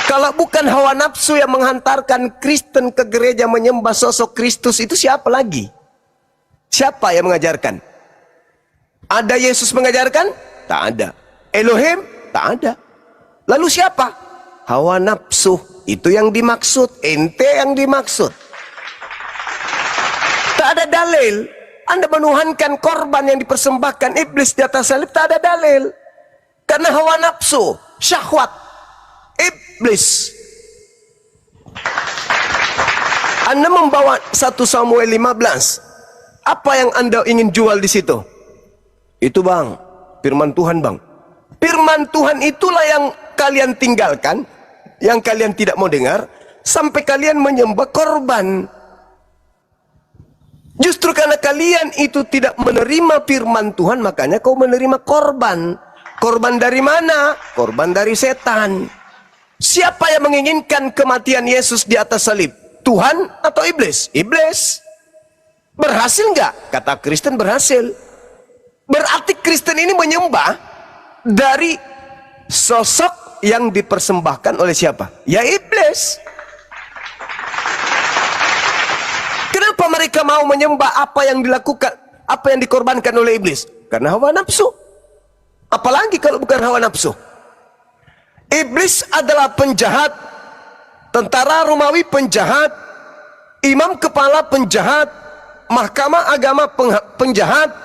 Kalau bukan hawa nafsu yang menghantarkan Kristen ke gereja menyembah sosok Kristus, itu siapa lagi? Siapa yang mengajarkan? Ada Yesus mengajarkan? Tak ada. Elohim? Tak ada. Lalu siapa? Hawa nafsu. Itu yang dimaksud. Ente yang dimaksud. Tak ada dalil. Anda menuhankan korban yang dipersembahkan iblis di atas salib, tak ada dalil. Karena hawa nafsu, syahwat, iblis. Anda membawa 1 Samuel 15. Apa yang Anda ingin jual di situ? Itu bang, firman Tuhan bang. Firman Tuhan itulah yang kalian tinggalkan, yang kalian tidak mau dengar, sampai kalian menyembah korban. Justru karena kalian itu tidak menerima firman Tuhan, makanya kau menerima korban. Korban dari mana? Korban dari setan. Siapa yang menginginkan kematian Yesus di atas salib? Tuhan atau iblis? Iblis. Berhasil nggak? Kata Kristen berhasil. Berarti Kristen ini menyembah dari sosok yang dipersembahkan oleh siapa? Ya iblis. Kenapa mereka mau menyembah apa yang dilakukan, apa yang dikorbankan oleh iblis? Karena hawa nafsu. Apalagi kalau bukan hawa nafsu. Iblis adalah penjahat, tentara Romawi penjahat, imam kepala penjahat, mahkamah agama penjahat.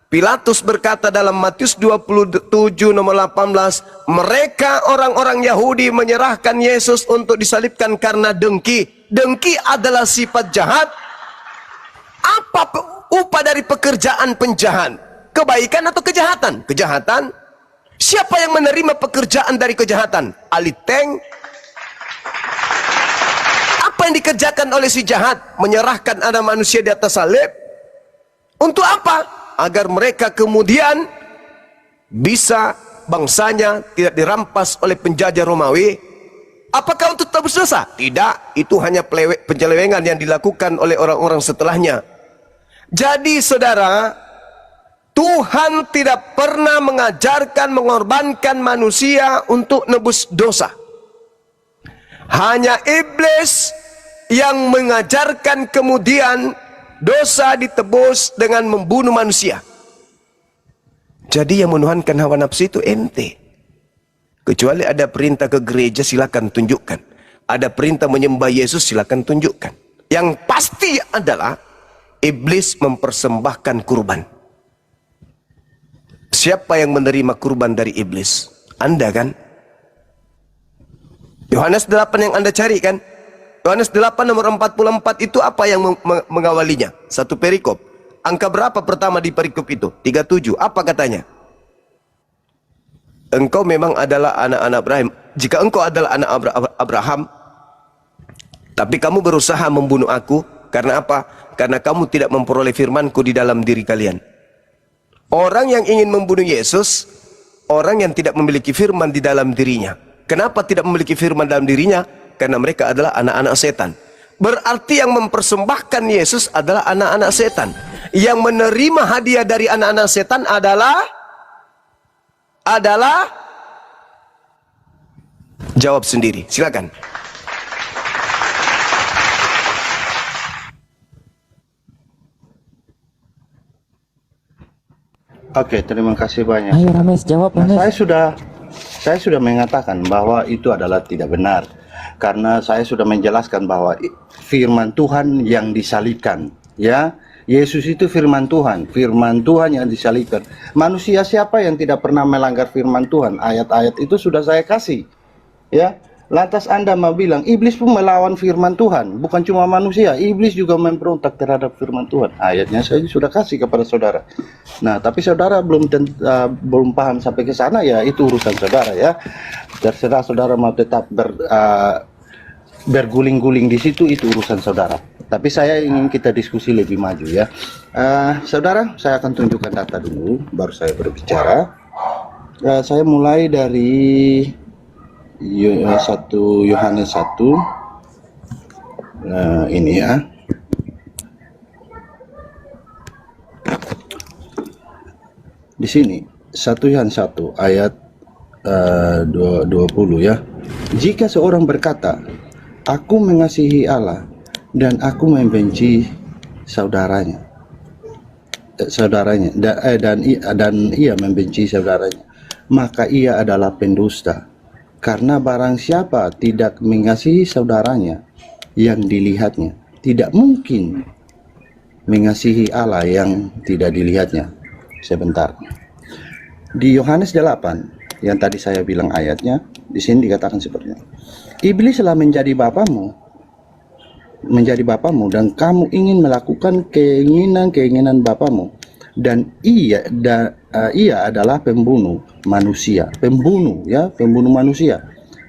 Pilatus berkata dalam Matius 27 nomor 18, mereka orang-orang Yahudi menyerahkan Yesus untuk disalibkan karena dengki. Dengki adalah sifat jahat. Apa upah dari pekerjaan penjahat? Kebaikan atau kejahatan? Kejahatan. Siapa yang menerima pekerjaan dari kejahatan? Ahli tank. Apa yang dikerjakan oleh si jahat? Menyerahkan anak manusia di atas salib. Untuk apa? Agar mereka kemudian bisa bangsanya tidak dirampas oleh penjajah Romawi. Apakah untuk tebus dosa? Tidak, itu hanya penyelewengan yang dilakukan oleh orang-orang setelahnya. Jadi saudara, Tuhan tidak pernah mengajarkan mengorbankan manusia untuk nebus dosa. Hanya iblis yang mengajarkan kemudian dosa ditebus dengan membunuh manusia. Jadi yang menuhankan hawa nafsu itu ente. Kecuali ada perintah ke gereja, silakan tunjukkan. Ada perintah menyembah Yesus, silakan tunjukkan. Yang pasti adalah iblis mempersembahkan kurban. Siapa yang menerima kurban dari iblis? Anda kan? Yohanes 8 yang Anda cari kan? Yohanes 8 nomor 44 itu apa yang mengawalinya? Satu perikop. Angka berapa pertama di perikop itu? 37. Apa katanya? Engkau memang adalah anak-anak Abraham. Jika engkau adalah anak Abraham, tapi kamu berusaha membunuh aku, karena apa? Karena kamu tidak memperoleh firmanku di dalam diri kalian. Orang yang ingin membunuh Yesus, orang yang tidak memiliki firman di dalam dirinya. Kenapa tidak memiliki firman dalam dirinya? Karena mereka adalah anak-anak setan. Berarti yang mempersembahkan Yesus adalah anak-anak setan. Yang menerima hadiah dari anak-anak setan adalah jawab sendiri, silakan. Oke, terima kasih banyak. Ayo Rames, jawab Rames. Saya sudah mengatakan bahwa itu adalah tidak benar. Karena saya sudah menjelaskan bahwa firman Tuhan yang disalibkan, ya. Yesus itu firman Tuhan yang disalibkan. Manusia siapa yang tidak pernah melanggar firman Tuhan? Ayat-ayat itu sudah saya kasih, ya. Lantas Anda mau bilang iblis pun melawan firman Tuhan, bukan cuma manusia, iblis juga memberontak terhadap firman Tuhan. Ayatnya saya sudah kasih kepada saudara. Nah, tapi saudara belum paham sampai ke sana, ya itu urusan saudara, ya. Terserah saudara mau tetap berguling-guling di situ, itu urusan saudara. Tapi saya ingin kita diskusi lebih maju, ya. Saudara, saya akan tunjukkan data dulu, baru saya berbicara. Saya mulai dari 1 Yohanes 1. Ini ya. Di sini 1 Yohanes 1 ayat 20 ya. Jika seorang berkata, aku mengasihi Allah dan aku membenci saudaranya, dan ia membenci saudaranya, maka ia adalah pendusta. Karena barang siapa tidak mengasihi saudaranya yang dilihatnya, tidak mungkin mengasihi Allah yang tidak dilihatnya. Sebentar. Di Yohanes 8 yang tadi saya bilang ayatnya, di sini dikatakan seperti ini. Iblis telah menjadi bapamu dan kamu ingin melakukan keinginan bapamu, dan ia adalah pembunuh manusia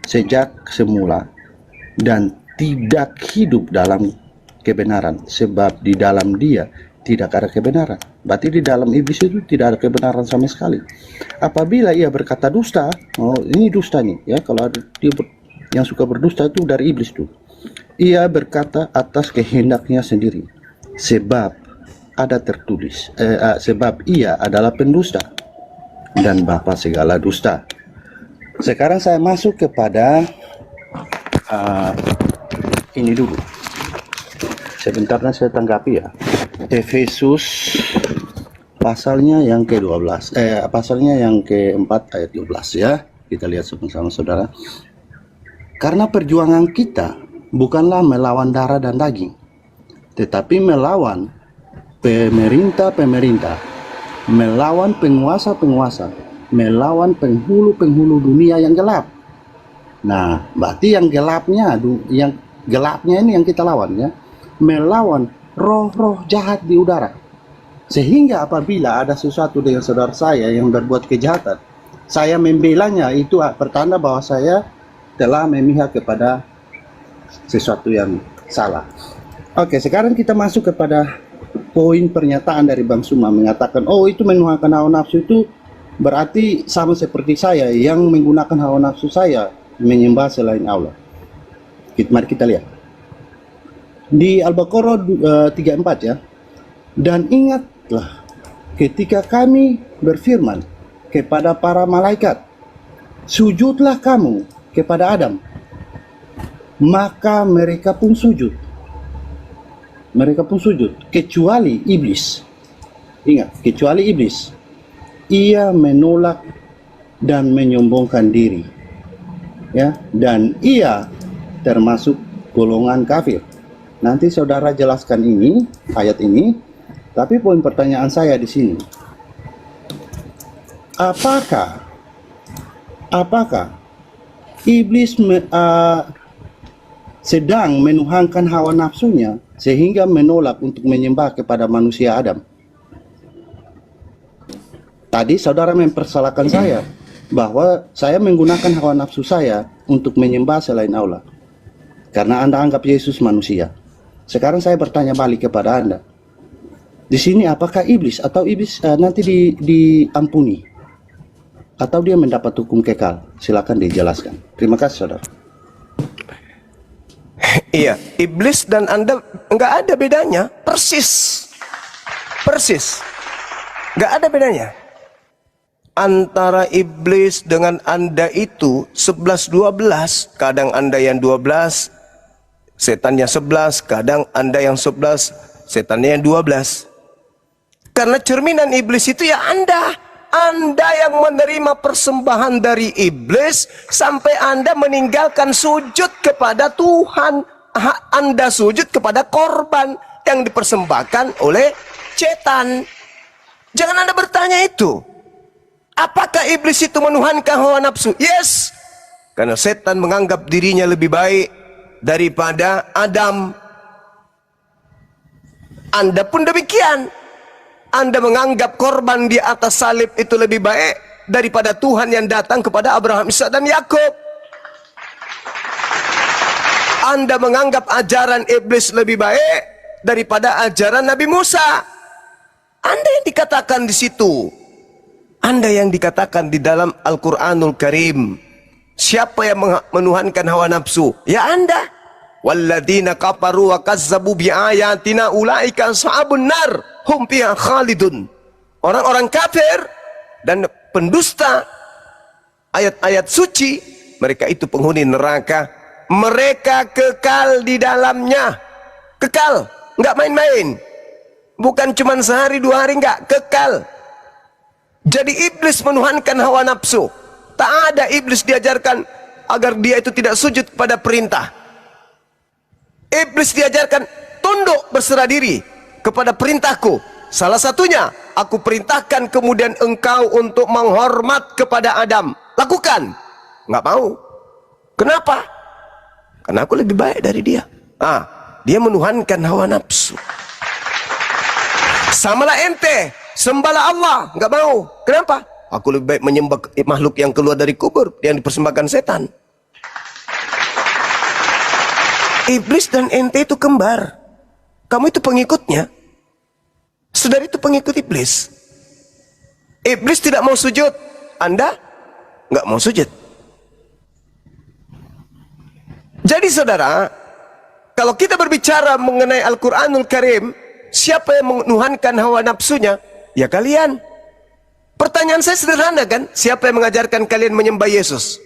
sejak semula, dan tidak hidup dalam kebenaran, sebab di dalam dia tidak ada kebenaran. Berarti di dalam iblis itu tidak ada kebenaran sama sekali. Apabila ia berkata dusta, oh ini dusta nih ya, kalau ada dia yang suka berdusta itu dari iblis tuh. Ia berkata atas kehendaknya sendiri, sebab ada tertulis, sebab ia adalah pendusta dan bapa segala dusta. Sekarang saya masuk kepada ini dulu. Sebentar saya tanggapi ya. Efesus pasalnya yang ke-12, pasalnya yang ke-4 ayat 12 ya. Kita lihat sama-sama saudara. Karena perjuangan kita bukanlah melawan darah dan daging, tetapi melawan pemerintah-pemerintah, melawan penguasa-penguasa, melawan penghulu-penghulu dunia yang gelap. Nah, berarti yang gelapnya ini yang kita lawan ya. Melawan roh-roh jahat di udara. Sehingga apabila ada sesuatu dengan saudara saya yang berbuat kejahatan, saya membelanya, itu pertanda bahwa saya telah memihak kepada sesuatu yang salah. Oke, sekarang kita masuk kepada poin pernyataan dari Bang Suma mengatakan, oh itu menuhankan hawa nafsu itu berarti sama seperti saya yang menggunakan hawa nafsu saya menyembah selain Allah. Mari kita lihat. Di Al-Baqarah 34 ya. Dan ingatlah ketika kami berfirman kepada para malaikat, sujudlah kamu kepada Adam. Maka mereka pun sujud. Kecuali iblis. Ingat, kecuali iblis. Ia menolak dan menyombongkan diri. Ya, dan ia termasuk golongan kafir. Nanti saudara jelaskan ini, ayat ini. Tapi poin pertanyaan saya di sini, apakah iblis sedang menuhankan hawa nafsunya sehingga menolak untuk menyembah kepada manusia Adam? Tadi saudara mempersalahkan saya bahwa saya menggunakan hawa nafsu saya untuk menyembah selain Allah karena Anda anggap Yesus manusia. Sekarang saya bertanya balik kepada Anda. Di sini apakah iblis nanti diampuni atau dia mendapat hukum kekal? Silakan dijelaskan. Terima kasih saudara. Iya, iblis dan Anda nggak ada bedanya, persis, nggak ada bedanya. Antara iblis dengan Anda itu 11-12, kadang Anda yang 12, setannya 11, kadang Anda yang 11, setannya yang 12. Karena cerminan iblis itu ya Anda yang menerima persembahan dari iblis sampai Anda meninggalkan sujud kepada Tuhan. Anda sujud kepada korban yang dipersembahkan oleh setan. Jangan Anda bertanya itu. Apakah iblis itu menuhankan hawa nafsu? Yes. Karena setan menganggap dirinya lebih baik daripada Adam. Anda pun demikian. Anda menganggap korban di atas salib itu lebih baik daripada Tuhan yang datang kepada Abraham, Ishak dan Yakub. Anda menganggap ajaran iblis lebih baik daripada ajaran Nabi Musa. Anda yang dikatakan di situ. Anda yang dikatakan di dalam Al-Quranul Karim. Siapa yang menuhankan hawa nafsu? Ya Anda. Walladzina kafaru wa kazzabu biayatina ulaika ashabun nar hum fiha khalidun. Orang-orang kafir dan pendusta ayat-ayat suci mereka itu penghuni neraka, mereka kekal di dalamnya. Kekal, nggak main-main. Bukan cuma sehari dua hari, nggak, kekal. Jadi iblis menuhankan hawa nafsu. Tak ada iblis diajarkan agar dia itu tidak sujud kepada perintah. Iblis diajarkan tunduk, berserah diri kepada perintahku. Salah satunya, aku perintahkan kemudian engkau untuk menghormat kepada Adam. Lakukan. Nggak mau. Kenapa? Karena aku lebih baik dari dia. Dia menuhankan hawa nafsu. Samalah ente, sembahlah Allah. Nggak mau. Kenapa? Aku lebih baik menyembah makhluk yang keluar dari kubur, yang dipersembahkan setan. Iblis dan ente itu kembar. Kamu itu pengikutnya. Saudara itu pengikut iblis. Iblis tidak mau sujud, Anda nggak mau sujud. Jadi saudara, kalau kita berbicara mengenai Al-Quranul Karim, siapa yang menuhankan hawa nafsunya? Ya kalian. Pertanyaan saya sederhana kan? Siapa yang mengajarkan kalian menyembah Yesus?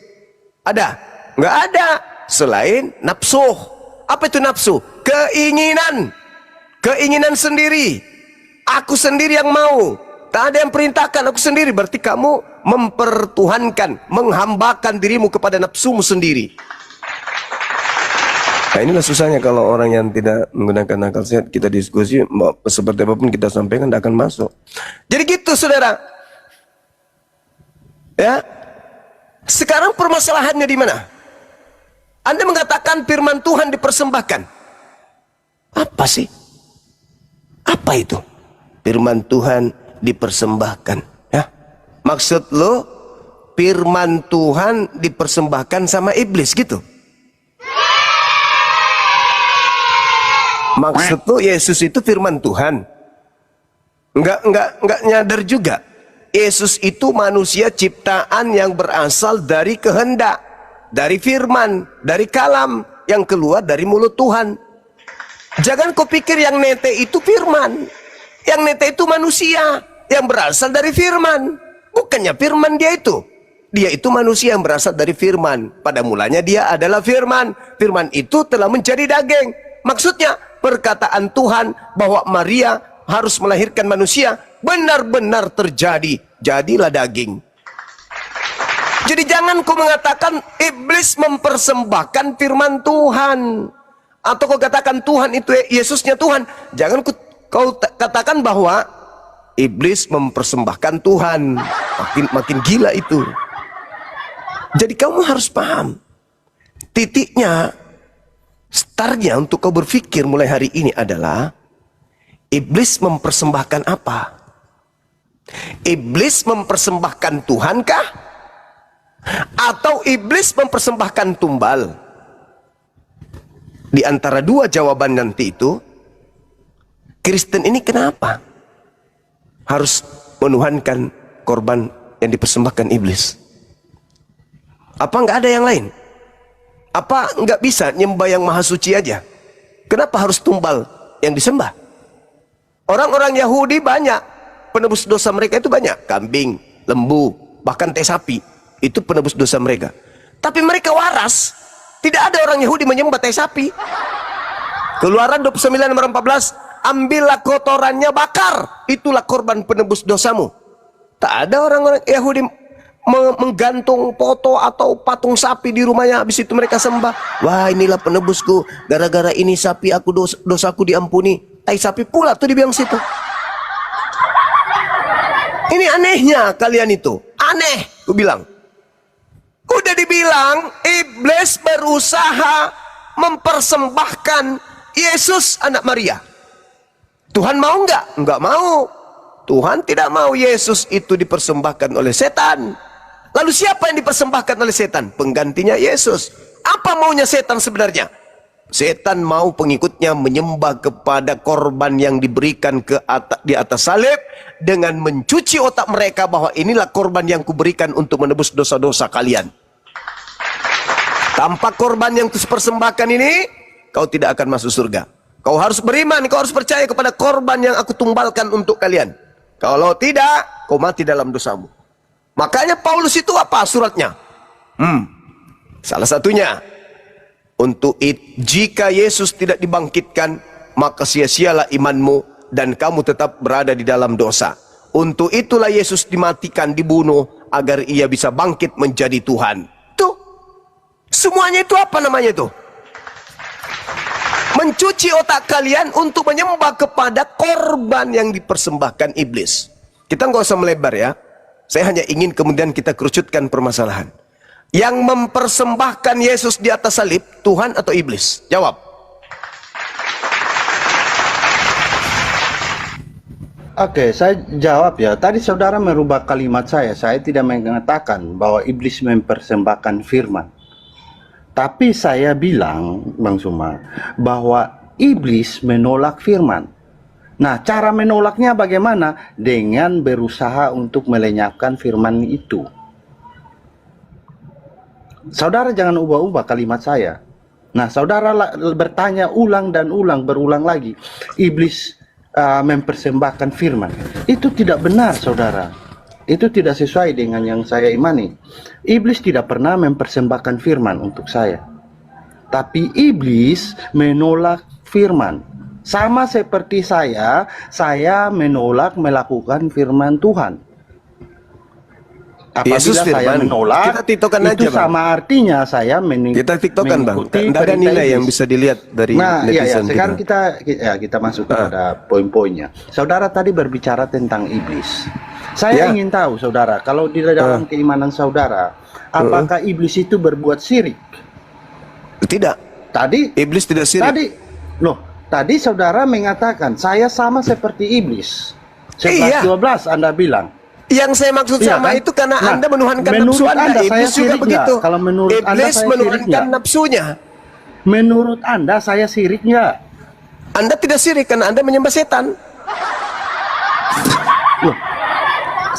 Ada? Nggak ada. Selain nafsu. Apa itu nafsu? Keinginan. Keinginan sendiri. Aku sendiri yang mau. Tak ada yang perintahkan, aku sendiri. Berarti kamu mempertuhankan, menghambakan dirimu kepada nafsumu sendiri. Nah inilah susahnya kalau orang yang tidak menggunakan akal sehat. Kita diskusi, seperti apapun kita sampaikan, tidak akan masuk. Jadi gitu saudara. Ya. Sekarang permasalahannya di mana? Anda mengatakan firman Tuhan dipersembahkan. Apa sih? Apa itu? Firman Tuhan dipersembahkan. Ya. Maksud lo firman Tuhan dipersembahkan sama iblis gitu? Maksud lo Yesus itu firman Tuhan? Enggak nyadar juga. Yesus itu manusia ciptaan yang berasal dari kehendak, dari firman, dari kalam yang keluar dari mulut Tuhan. Jangan kau pikir yang nete itu firman. Yang nete itu manusia yang berasal dari firman. Bukannya firman dia itu. Dia itu manusia yang berasal dari firman. Pada mulanya dia adalah firman. Firman itu telah menjadi daging. Maksudnya perkataan Tuhan bahwa Maria harus melahirkan manusia benar-benar terjadi. Jadilah daging. Jadi jangan kau mengatakan iblis mempersembahkan firman Tuhan. Atau kau katakan Tuhan itu Yesusnya Tuhan. Jangan kau katakan bahwa iblis mempersembahkan Tuhan. Makin gila itu. Jadi kamu harus paham. Titiknya, startnya untuk kau berpikir mulai hari ini adalah iblis mempersembahkan apa? Iblis mempersembahkan Tuhankah? Atau iblis mempersembahkan tumbal? Di antara dua jawaban nanti itu, Kristen ini kenapa harus menuhankan korban yang dipersembahkan iblis? Apa nggak ada yang lain? Apa nggak bisa nyembah yang maha suci aja? Kenapa harus tumbal yang disembah? Orang-orang Yahudi banyak, penebus dosa mereka itu banyak. Kambing, lembu, bahkan teh sapi. Itu penebus dosa mereka. Tapi mereka waras. Tidak ada orang Yahudi menyembah teh sapi. Keluaran 29:14, ambillah kotorannya bakar. Itulah korban penebus dosamu. Tak ada orang-orang Yahudi menggantung foto atau patung sapi di rumahnya. Habis itu mereka sembah. Wah, inilah penebusku. Gara-gara ini sapi aku dosaku diampuni. Tai sapi pula tuh dibilang situ. Ini anehnya kalian itu. Aneh, aku bilang. Udah dibilang iblis berusaha mempersembahkan Yesus anak Maria. Tuhan mau enggak? Enggak mau. Tuhan tidak mau Yesus itu dipersembahkan oleh setan. Lalu siapa yang dipersembahkan oleh setan? Penggantinya Yesus. Apa maunya setan sebenarnya? Setan mau pengikutnya menyembah kepada korban yang diberikan di atas salib dengan mencuci otak mereka bahwa inilah korban yang kuberikan untuk menebus dosa-dosa kalian. Tanpa korban yang dipersembahkan ini, kau tidak akan masuk surga. Kau harus beriman, kau harus percaya kepada korban yang aku tumbalkan untuk kalian. Kalau tidak, kau mati dalam dosamu. Makanya Paulus itu apa suratnya? Salah satunya, jika Yesus tidak dibangkitkan, maka sia-sialah imanmu dan kamu tetap berada di dalam dosa. Untuk itulah Yesus dimatikan, dibunuh, agar ia bisa bangkit menjadi Tuhan. Tuh, semuanya itu apa namanya itu? Mencuci otak kalian untuk menyembah kepada korban yang dipersembahkan iblis. Kita nggak usah melebar ya. Saya hanya ingin kemudian kita kerucutkan permasalahan. Yang mempersembahkan Yesus di atas salib, Tuhan atau iblis? Jawab. Oke, saya jawab ya. Tadi saudara merubah kalimat saya. Saya tidak mengatakan bahwa iblis mempersembahkan firman. Tapi saya bilang, Bang Suma, bahwa iblis menolak firman. Nah, cara menolaknya bagaimana? Dengan berusaha untuk melenyapkan firman itu. Saudara jangan ubah-ubah kalimat saya. Nah, saudara bertanya ulang dan ulang, berulang lagi. Iblis mempersembahkan firman. Itu tidak benar, saudara. Itu tidak sesuai dengan yang saya imani. Iblis tidak pernah mempersembahkan firman untuk saya. Tapi iblis menolak firman. Sama seperti saya menolak melakukan firman Tuhan. Apabila Yesus saya firman, menolak, kita tiktokan itu aja, Bang. sama artinya saya Kita tiktokan, Bang. mengikuti Tidak ada perintah nilai yang iblis. bisa dilihat dari Nah, iya, netizen sekarang kita. kita masuk kepada poin-poinnya. Saudara tadi berbicara tentang iblis. Saya Ya. ingin tahu, saudara, kalau di dalam keimanan saudara, apakah iblis itu berbuat syirik? Tidak. Tadi, Iblis tidak syirik. tadi saudara mengatakan saya sama seperti iblis. Iya. 11-12 Anda bilang. Yang saya maksud Iya, sama kan? itu karena Nah, Anda menuhankan menurut nafsu Anda. Anda, saya Iblis juga syirik begitu. nggak? Kalau menurut Anda, Iblis saya syirik menuhankan nggak? nafsunya. Menurut Anda saya syirik nggak? Anda tidak syirik karena Anda menyembah setan. Loh,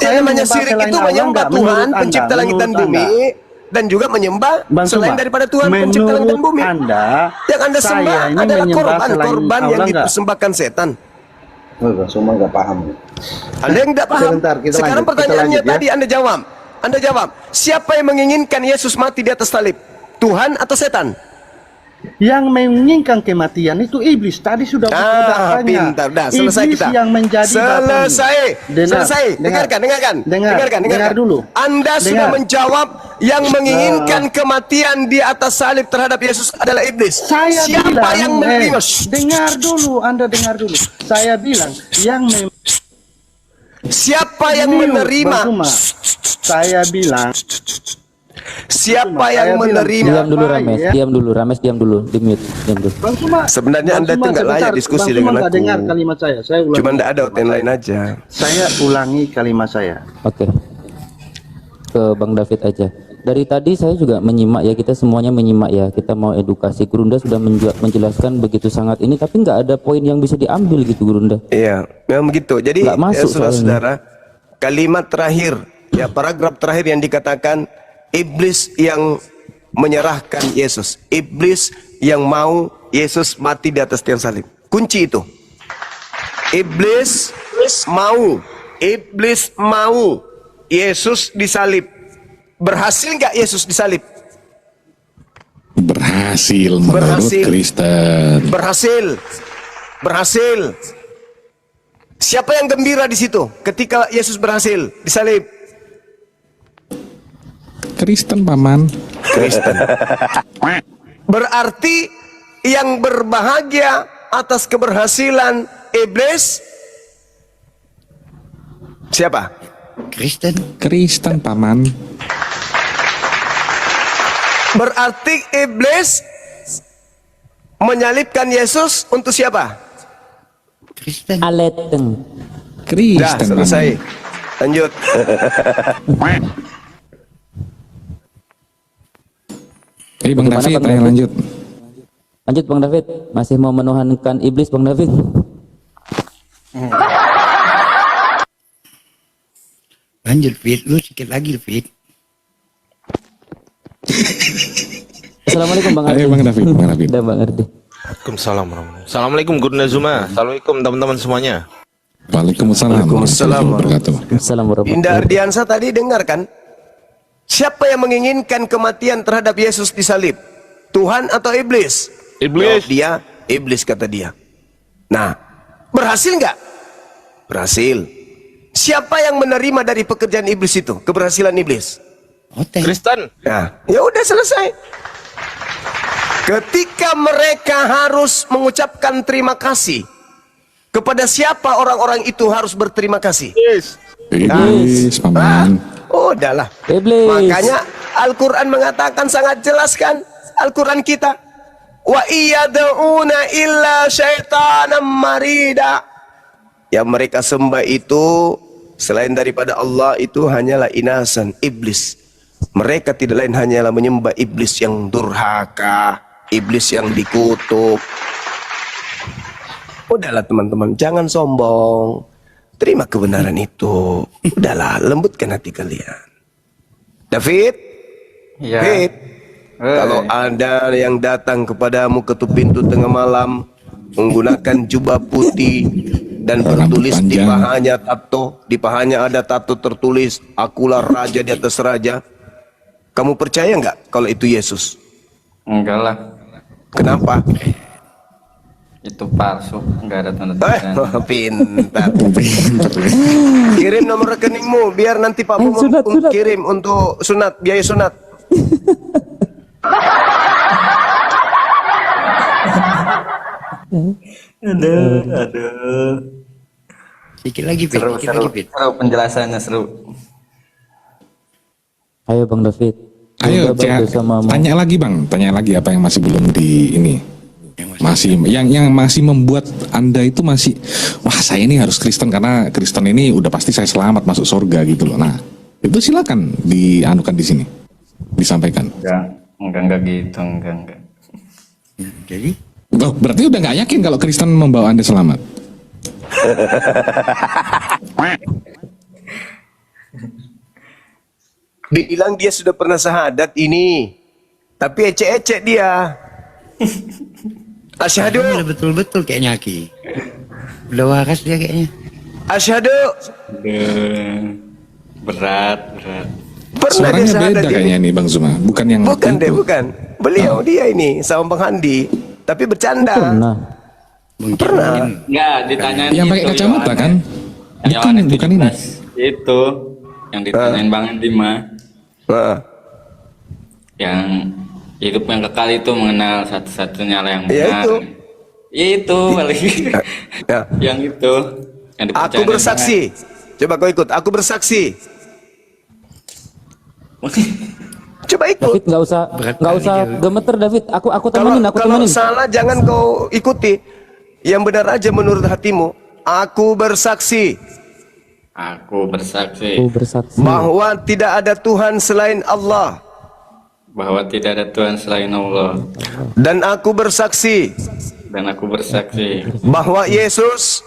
Yang namanya menyembah syirik selain itu Allah menyembah nggak? Tuhan, Menurut pencipta Anda, langit dan menurut bumi, dan juga menyembah Bang selain Suma, daripada Tuhan, pencipta langit dan bumi. Anda, Yang Anda saya sembah ini adalah menyembah selain korban yang Allah nggak? dipersembahkan setan. Bang Suma nggak paham. Anda yang tidak paham. Sebentar, kita Sekarang lanjut, kita pertanyaannya lanjut, ya. tadi Anda jawab. Anda jawab. Siapa yang menginginkan Yesus mati di atas salib? Tuhan atau setan? Yang menginginkan kematian itu iblis. Tadi sudah Ah, pintar. Dah, selesai iblis kita. yang menjadi Selesai. Selesai. Dengarkan. Dengar dulu. Anda sudah Dengar. menjawab yang menginginkan kematian di atas salib terhadap Yesus adalah iblis. Saya Siapa bilang, yang menerima? dengar dulu, Anda dengar dulu. Saya bilang yang Siapa yang Bang menerima? Suma, saya bilang Siapa Saya yang bilang, menerima? Diam dulu Baik, Rames, ya. diam dulu Rames, diam dulu, di mute, diam dulu. Bang Suma, Sebenarnya Bang Anda Suma, tuh nggak layak sebentar. diskusi Bang Suma dengan nggak aku. dengar kalimat saya ulangi. Cuma nggak ada outline lain aja. Saya ulangi kalimat saya. Oke. Ke Bang David aja. Dari tadi saya juga menyimak ya, kita semuanya menyimak ya. Kita mau edukasi. Gurunda sudah menjelaskan begitu sangat ini, tapi nggak ada poin yang bisa diambil gitu Gurunda. Iya, memang begitu. Jadi Nggak masuk saudara-saudara, kalimat terakhir, ya paragraf terakhir yang dikatakan iblis yang menyerahkan Yesus, iblis yang mau Yesus mati di atas tiang salib. Kunci itu. Iblis mau Yesus disalib. Berhasil nggak Yesus disalib? Berhasil menurut Berhasil. Kristen. Berhasil. Siapa yang gembira di situ ketika Yesus berhasil disalib? Kristen paman. Kristen. Berarti yang berbahagia atas keberhasilan iblis siapa? Kristen paman. Berarti iblis menyalibkan Yesus untuk siapa? Aleteng. Dah, Kristen selesai. Lanjut. Bang Bagaimana, David, Bang ayo David? lanjut. Lanjut Bang David, masih mau menuhankan iblis Bang David? Lanjut Fit, lu sedikit lagi Fit. Assalamualaikum Bang Ardi. Ayo Bang David, Bang David. Udah Bang Ardi. Waalaikumsalam warahmatullahi. Assalamualaikum Guru Nazuma. Assalamualaikum teman-teman semuanya. Waalaikumsalam warahmatullahi wabarakatuh. Assalamualaikum warahmatullahi Indah Ardiansa tadi dengar kan? Siapa yang menginginkan kematian terhadap Yesus disalib? Tuhan atau iblis? Iblis. Jawab dia, iblis kata dia. Nah, berhasil nggak? Berhasil. Siapa yang menerima dari pekerjaan iblis itu? Keberhasilan iblis? Hotel. Kristen. Nah, ya udah selesai. Ketika mereka harus mengucapkan terima kasih, kepada siapa orang-orang itu harus berterima kasih? Iblis, paman. Udahlah. Iblis. Makanya Al-Quran mengatakan sangat jelas kan? Al-Quran kita. Wa iyada'una illa syaitanan marida. Yang mereka sembah itu selain daripada Allah itu hanyalah inasan, iblis. Mereka tidak lain hanyalah menyembah iblis yang durhaka, iblis yang dikutuk. Udahlah teman-teman, jangan sombong. Terima kebenaran itu. Udahlah, lembutkan hati kalian. David? Ya. David? Kalau ada yang datang kepadamu ketuk pintu tengah malam menggunakan jubah putih dan bertulis di panjang. pahanya tato, di pahanya ada tato tertulis akulah raja di atas raja. Kamu percaya nggak kalau itu Yesus? Enggak lah, Kenapa? itu palsu, enggak ada tanda tangan. Pintar. Kirim nomor rekeningmu biar nanti Pak Bomo Sunat. kirim untuk sunat, biaya sunat. Sikit lagi, Fit. Seru, Sikit seru, lagi, Fit. seru, penjelasannya seru. Ayo Bang David. Ayo, Semoga bersamamu. tanya lagi bang, tanya lagi apa yang masih belum di ini. Masih yang masih membuat Anda itu masih, wah saya ini harus Kristen karena Kristen ini udah pasti saya selamat masuk surga gitu loh. Nah, itu silakan dianukan di sini, disampaikan. Enggak gitu, enggak. Jadi, Oh, berarti udah nggak yakin kalau Kristen membawa Anda selamat? Dibilang dia sudah pernah syahadat ini, tapi ecek-ecek dia. Asyhadu, udah betul-betul kayaknya Ki. Udah waras dia kayaknya. asyhadu. Berat. Pernah dia Suaranya syahadat beda ini. kayaknya nih Bang Zuma, bukan yang waktu Bukan deh, itu. bukan. Beliau dia ini sama Bang Handi, tapi bercanda. Pernah. Pernah. Enggak, ditanyain Yang pakai itu, kacamata Yohanes. kan? Yang Bukan, Yohanes bukan ini. 17. Itu yang ditanyain Bang Dima, Nah, yang hidup yang kekal itu mengenal satu-satunya Allah yang ya benar. itu. Itu paling. Ya. Yang itu. Yang Aku dipercayain bersaksi. Coba kau ikut. Aku bersaksi. Coba ikut. David nggak usah gemeter David. Aku temenin, aku Kalau temenin. salah jangan kau ikuti. Yang benar aja menurut hatimu. Aku bersaksi Aku bersaksi Aku bersaksi bahwa tidak ada Tuhan selain Allah. bahwa tidak ada Tuhan selain Allah, Dan aku bersaksi dan aku bersaksi bahwa Yesus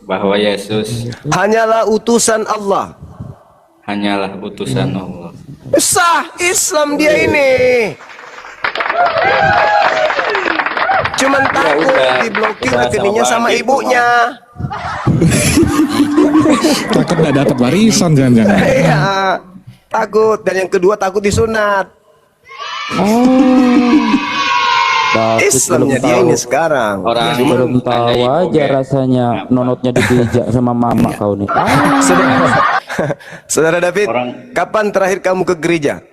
bahwa Yesus hanyalah utusan Allah. hanyalah utusan Allah. Sah Islam dia ini. Cuman takut udah. diblokir Udah, rekeningnya sama sama gitu, ibunya. Takut nggak dapat warisan jangan-jangan. Iya, takut. Dan yang kedua takut disunat. David Islamnya belum dia tahu. ini sekarang. Orang Belum tahu tanya ibu, aja Ge. rasanya nonotnya dipijak sama mama kau nih. Saudara David, Orang- kapan terakhir kamu ke gereja?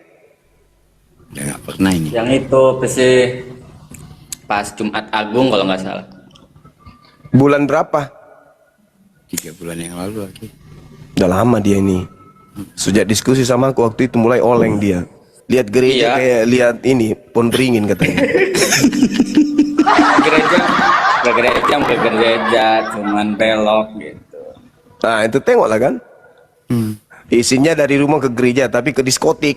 Udah nggak pernah ini. Yang itu pasti pas Jumat Agung kalau nggak salah. Bulan berapa? 3 bulan yang lalu Ki. Udah lama dia ini. Sejak diskusi sama aku waktu itu mulai oleng dia. Lihat gereja Iya. kayak lihat ini pohon beringin katanya. Ke gereja, cuman belok gitu. Nah itu tengoklah kan. Isinya dari rumah ke gereja tapi ke diskotik.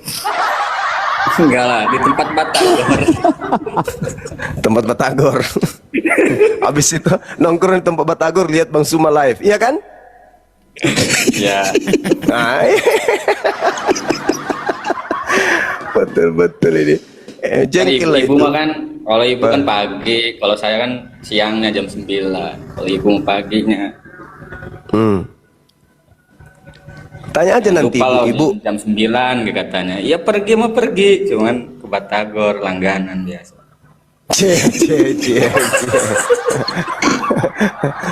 Enggak lah, di tempat Batagor. Tempat Batagor. Habis itu nongkrong di tempat Batagor lihat Bang Suma live. Iya kan? Ya, Nah, betul-betul ini. Jengkel lah ibu itu. mah kan, kalau ibu kan pagi, kalau saya kan siangnya jam 9. Kalau ibu paginya. Tanya aja nanti Lupa loh, ibu. jam 9 katanya. Ya pergi mau pergi, cuman ke Batagor langganan biasa. Cie.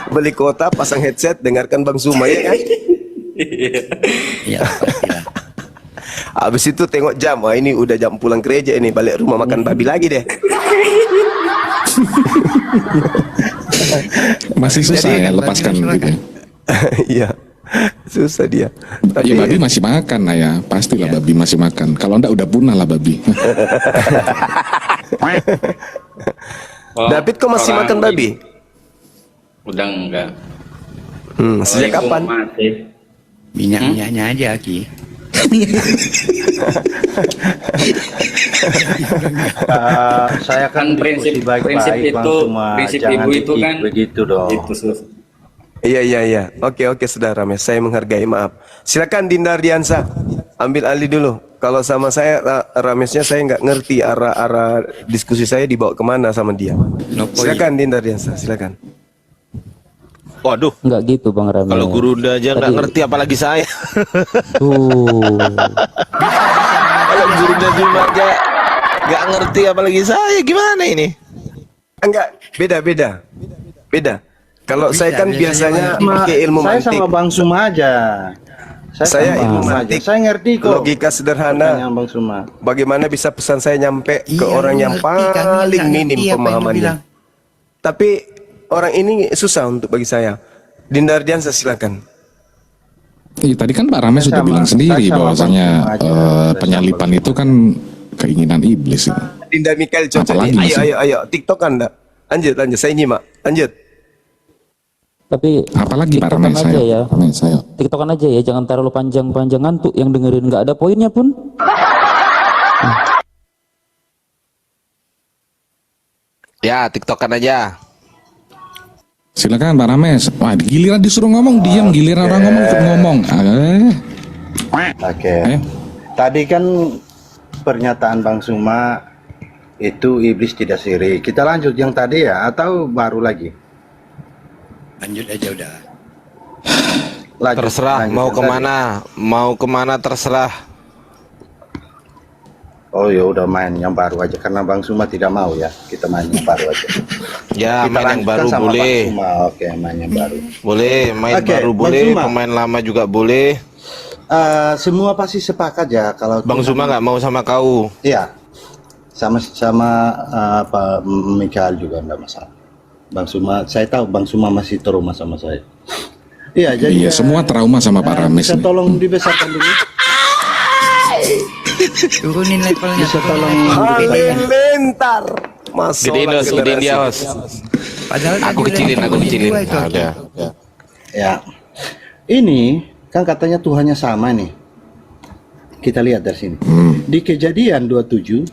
Beli kuota, pasang headset, dengarkan Bang Zuma ya kan? Iya, pastilah. Habis itu tengok jam, wah ini udah jam pulang gereja ini, balik rumah makan babi lagi deh. Masih susah Jadi, ya lepaskan gitu. Iya, susah dia. Ya babi masih makan lah ya, pastilah babi masih makan. Kalau enggak udah punah lah babi. Oh, David kok masih orang makan babi? Udah enggak. Sejak kapan? Masih. Minyak-minyaknya aja, Ki. Saya kan prinsip diskusi baik-baik, Bang itu, Zuma. prinsip Jangan ibu itu dikit kan begitu dong. Itu sus. Iya. Oke, saudara Rames. Saya menghargai, maaf. Silakan Dinda Ardiansa, ambil alih dulu. Kalau sama saya, Ramesnya saya nggak ngerti arah diskusi saya dibawa kemana sama dia. No point. Silakan Dinda Ardiansa, silakan. Waduh, Enggak gitu Bang Rames. kalau Gurunda aja nggak Tadi- ngerti apalagi saya. Tuh. Kalau Gurunda Zuma aja nggak ngerti apalagi saya, gimana ini? Enggak, beda. Kalau Bisa, saya kan biasanya pakai ilmu Saya mantik. sama Bang Zuma aja. Saya sama ilmu Bang Zuma aja. mantik. Saya ngerti kok. Logika sederhana. Pertanyaan Bang Zuma. Bagaimana bisa pesan saya nyampe ke Iya, orang lu yang ngerti, kami paling nggak minim ngerti apa yang lu pemahamannya. bilang. Tapi orang ini susah untuk bagi saya. Dinda Ardiansa, silakan. Iya, tadi kan Pak Rames sudah Sama- bilang sendiri saya sama bahwasanya Bang Zuma aja. Saya penyalipan sama itu kan keinginan iblis. Dinda Mikael Coca. Apalagi masih- Ayo, TikTok Anda. Lanjut, saya nyimak. Lanjut. Tapi Apalagi Pak TikTokan Rames aja ya. saya. TikTokan aja ya, jangan terlalu panjang-panjang ngantuk yang dengerin nggak ada poinnya pun. Ya, TikTokan aja. Silakan Pak Rames. Wah, giliran disuruh ngomong diam, giliran orang ngomong ikut ngomong. Oke. Ayo. Tadi kan pernyataan Bang Zuma itu iblis tidak sirik. Kita lanjut yang tadi ya atau baru lagi? Lanjut aja udah. Lanjut, Terserah lanjut mau yang kemana terserah. tadi. Oh ya udah main yang baru aja karena Bang Zuma tidak mau ya. Kita main yang baru aja. Ya, Kita main yang lanjutkan baru sama boleh. Bang Zuma. Oke, main yang baru. Boleh, main Oke, baru Bang boleh, Zuma. pemain lama juga boleh. Semua pasti sepakat ya kalau Bang Zuma nggak mau sama kau. Iya. Sama Pak Mikael juga enggak masalah. Bang Zuma, saya tahu Bang Zuma masih trauma sama saya. Iya, jadi Iya, semua trauma sama Pak Rames. bisa tolong dibesarkan dulu. Turunin levelnya. Bisa tolong Halilintar. Gedein Dos, gedein dia Dos. Padahal Aku kecilin. Nah, udah. Ya. Ini kan katanya Tuhannya sama nih. Kita lihat dari sini. Di Kejadian 27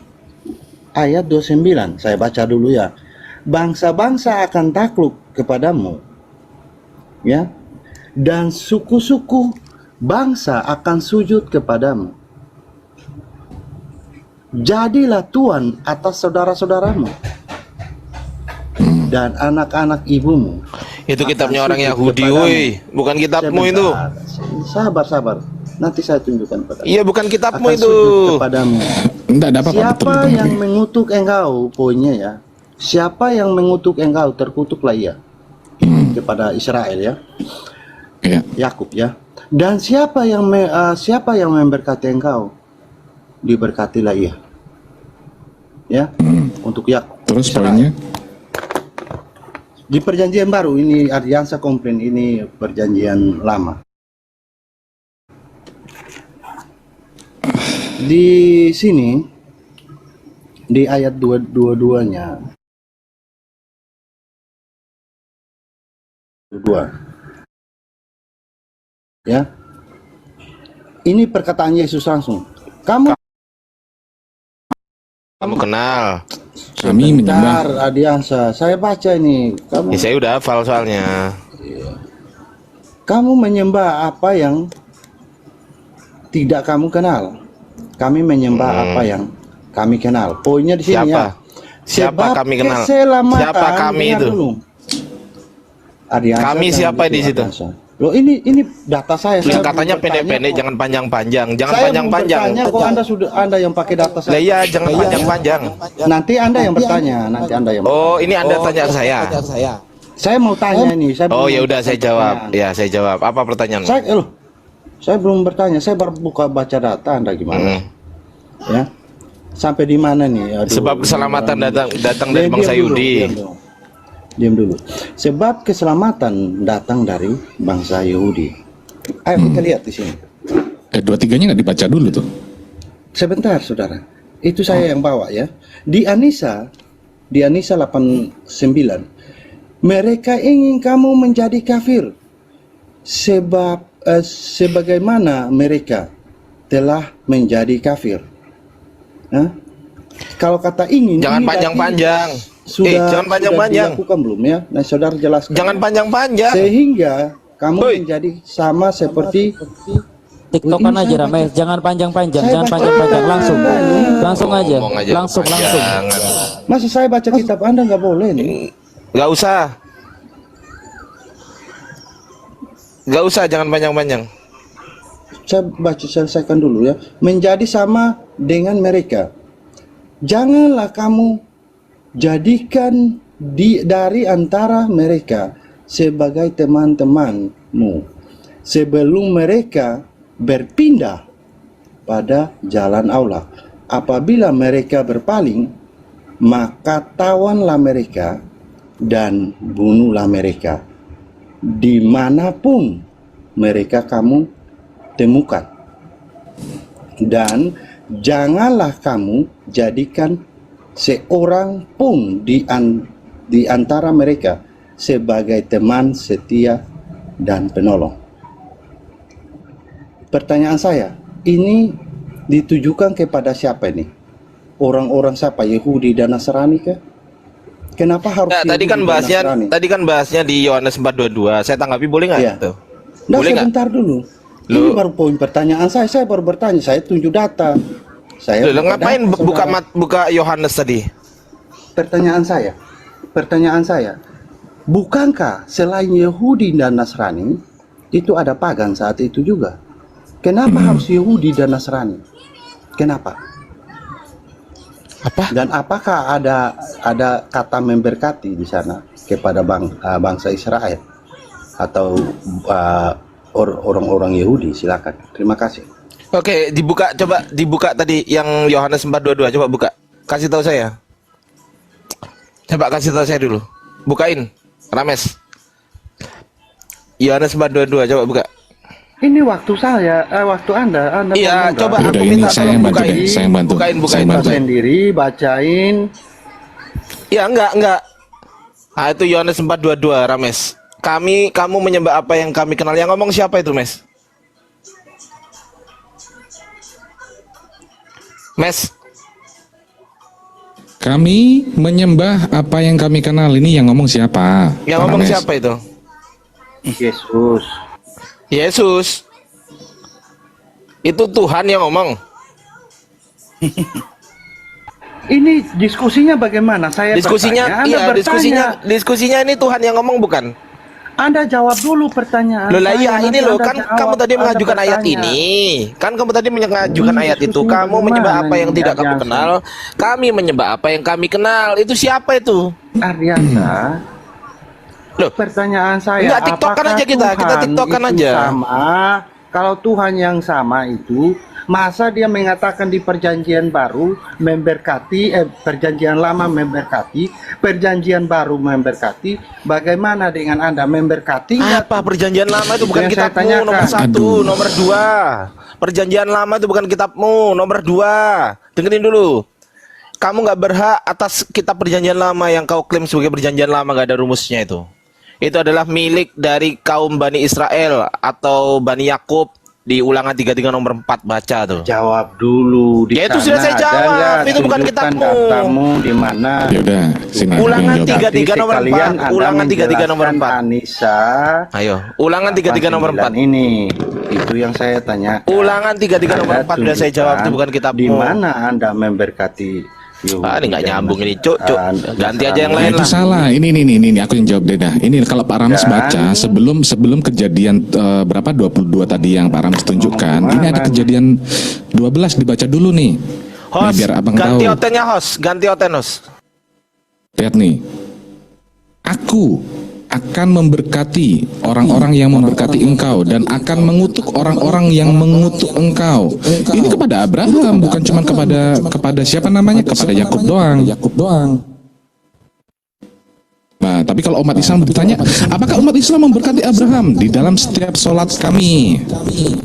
ayat 29. Saya baca dulu ya. Bangsa-bangsa akan takluk kepadamu. Ya. Dan suku-suku bangsa akan sujud kepadamu. Jadilah tuan atas saudara-saudaramu dan anak-anak ibumu. Itu kitabnya akan orang sujud Yahudi, kepadamu. woi. Bukan kitabmu itu. Sabar. Nanti saya tunjukkan padamu. Iya, bukan kitabmu Akan itu. sujud kepadamu. Enggak ada apa-apa. Siapa betul, yang betul. mengutuk engkau, poinnya ya. Siapa yang mengutuk engkau, terkutuklah ia. Kepada Israel ya. Iya. Yakub ya. Dan siapa yang memberkati engkau, diberkatilah ia. Ya. Untuk Yakub. Terus Israel. poinnya? Di perjanjian baru ini Ardiansa komplain ini perjanjian lama. Di sini di ayat 22-nya 2. Ya. Ini perkataan Yesus langsung. Kamu kenal. Kami Bentar, menyembah. Ardiansa, saya baca ini. Ya, saya udah hafal soalnya. Kamu menyembah apa yang tidak kamu kenal. Kami menyembah apa yang kami kenal. Poinnya di sini Siapa? ya. Siapa Sebab kami kenal? keselamatan, Siapa kami dengar itu? dulu. Ardiansa Kami jangan siapa gitu, di situ? Ardiansa. Loh ini data saya. Lah, Saya katanya belum bertanya pendek-pendek, kok. jangan panjang-panjang. Jangan Saya belum panjang-panjang. bertanya kok Anda yang pakai data saya. Lah iya, jangan panjang-panjang. Nanti Anda yang bertanya, nanti Anda yang Oh, ini Anda tanya ke saya. Saya mau tanya nih, saya Oh, belum ya udah saya mengajukan jawab. pertanyaan. Ya, saya jawab. Apa pertanyaan? Saya belum bertanya, saya baru baca data Anda gimana. Hmm. Ya. Sampai di mana nih? Aduh, Sebab keselamatan datang dari bangsa Yahudi. Diam dulu. Sebab keselamatan datang dari bangsa Yahudi. Ayo kita lihat di sini. 2-3-nya nggak dibaca dulu tuh. Sebentar, saudara. Itu saya yang bawa ya. Di Anisa 89. Mereka ingin kamu menjadi kafir. Sebagaimana mereka telah menjadi kafir. Hah? Kalau kata ingin, Jangan ini berarti panjang-panjang. Jangan panjang-panjang. Sudah dilakukan belum ya? Nah, saudara jelaskan. Jangan panjang-panjang. Sehingga kamu Hoi. menjadi sama seperti TikTokan Ini aja saya Rames, jangan panjang-panjang, Saya jangan baca panjang-panjang, kitab langsung, Anda nih. langsung aja, Ngomong aja langsung. panjangan. masa saya baca kitab Anda nggak boleh nih. Nggak usah. Nggak usah, jangan panjang-panjang. Saya baca selesaikan dulu ya. Menjadi sama dengan mereka. Janganlah kamu jadikan dari antara mereka sebagai teman-temanmu sebelum mereka berpindah pada jalan Allah. Apabila mereka berpaling, maka tawanlah mereka dan bunuhlah mereka dimanapun mereka kamu temukan. Dan janganlah kamu jadikan seorang pun di antara mereka sebagai teman setia dan penolong. Pertanyaan saya, ini ditujukan kepada siapa ini? Orang-orang siapa? Yahudi dan Nasrani kah? Kenapa harus Nah, tadi Yahudi kan dan bahasnya Nasrani? di Yohanes 4:22. Saya tanggapi boleh nggak Iya. itu? Nah, Boleh nggak? sebentar dulu. Ini Loh. baru poin pertanyaan saya baru bertanya, saya tunjuk data. Saya Loh, buka ngapain data, saudara. buka Yohanes tadi? Pertanyaan saya, bukankah selain Yahudi dan Nasrani itu ada pagan saat itu juga? Kenapa harus Yahudi dan Nasrani? Kenapa? Apa? Dan apakah ada kata memberkati di sana kepada bangsa Israel atau orang-orang Yahudi? Silakan. Terima kasih. Oke, coba dibuka tadi yang Yohanes 4:22. Coba buka. Kasih tahu saya. Coba kasih tahu saya dulu. Bukain, Rames. Yohanes 4:22, coba buka. Ini waktu saya, waktu Anda Iya, ngomong, coba kan? Yaudah, aku ini minta saya tolong yang bantu bukain. deh, saya yang bantu. Bukain. Saya Baca bantu. sendiri, bacain. Ya, enggak. Ah, itu Yohanes 4:22, Rames. Kamu menyembah apa yang kami kenal. Yang ngomong siapa itu, Mes? Mes. Kami menyembah apa yang kami kenal. Ini yang ngomong siapa? Yang Pak ngomong Rames? siapa itu? Yesus. Yesus. Itu Tuhan yang ngomong. Ini diskusinya bagaimana? Saya Diskusinya, bertanya, Anda bertanya. diskusinya ini Tuhan yang ngomong bukan? Anda jawab dulu pertanyaan. Loh lah iya, saya, ini nanti loh Anda kan jawab. kamu tadi Anda mengajukan ayat bertanya. ini. Kan kamu tadi mengajukan Ini ayat itu. diskusinya Kamu menyembah bagaimana apa yang ini, tidak kamu Ardiansa? kenal. Kami menyembah apa yang kami kenal. Itu siapa itu? Ardiansa, Loh, pertanyaan saya, Enggak, TikTokan apakah aja kita Tuhan TikTokan itu aja. sama? Kalau Tuhan yang sama itu, masa dia mengatakan di perjanjian baru memberkati, perjanjian lama memberkati, perjanjian baru memberkati, bagaimana dengan Anda memberkati? apa perjanjian lama itu bukan Yang saya kitabmu tanyakan. nomor 1, Aduh. nomor 2. Perjanjian lama itu bukan kitabmu nomor 2. Dengerin dulu. Kamu nggak berhak atas kitab perjanjian lama yang kau klaim sebagai perjanjian lama, nggak ada rumusnya itu. Itu adalah milik dari kaum Bani Israel atau Bani Yakub di Ulangan 33 nomor 4, baca tuh. Jawab dulu di Ya, itu sana sudah saya ada jawab. nggak? Itu bukan Tunjukkan kitabmu. datamu di mana? Ya udah, sini. Ulangan Jawab. 33 nomor 4. Sekalian Anda Ulangan 33 nomor menjelaskan 4. Anissa. Ayo, Ulangan 33 nomor 4. Ini itu yang saya tanya. Ulangan 33 nomor 4 sudah saya jawab, itu bukan kitabmu. Di mana Anda memberkati Ini nggak nyambung ini, Cuk. Anda Ganti aja salah. yang Nah, lain itu lah. salah. Ini aku yang jawab deh dah. Ini kalau Pak Rames baca sebelum kejadian berapa 22 tadi yang Pak Rames tunjukkan. Ini ada kejadian 12 dibaca dulu nih. Nih, Host, biar abang ganti tahu. otennya host, ganti oten host. Lihat nih. Aku akan memberkati orang-orang yang memberkati engkau dan akan mengutuk orang-orang yang mengutuk engkau. Ini kepada Abraham, bukan cuma kepada siapa namanya? Kepada Yakub doang. Nah, tapi kalau umat Islam ditanya, apakah umat Islam memberkati Abraham? Di dalam setiap sholat kami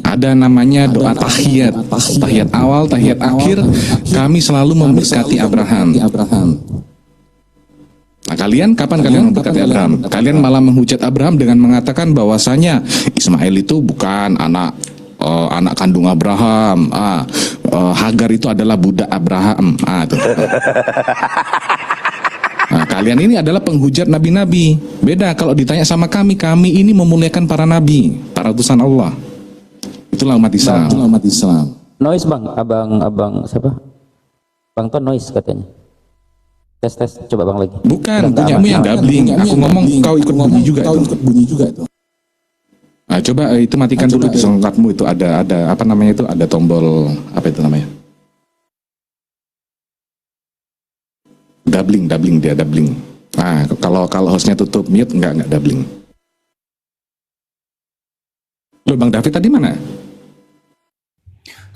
ada namanya doa tahiyat, tahiyat awal, tahiyat akhir. Kami selalu memberkati Abraham. Nah, kalian kapan kalian memberkati Abraham? Kalian malah menghujat Abraham dengan mengatakan bahwasanya Ismail itu bukan anak kandung Abraham. Hagar itu adalah budak Abraham. Tuh. Nah, kalian ini adalah penghujat nabi-nabi. Beda kalau ditanya sama kami ini memuliakan para nabi, para utusan Allah. Itulah umat Islam. Noise bang, abang siapa? Bang Ton noise katanya. Tes, coba bang lagi. Bukan, Udah, punyamu aman, yang aman. gambling. Aku ngomong kau ikut bunyi juga itu. Nah, coba itu matikan dulu di selengkapmu itu ada apa namanya itu, ada tombol apa itu namanya? Doubling dia doubling. Nah, kalau hostnya tutup mute enggak doubling. Loh, Bang David tadi mana?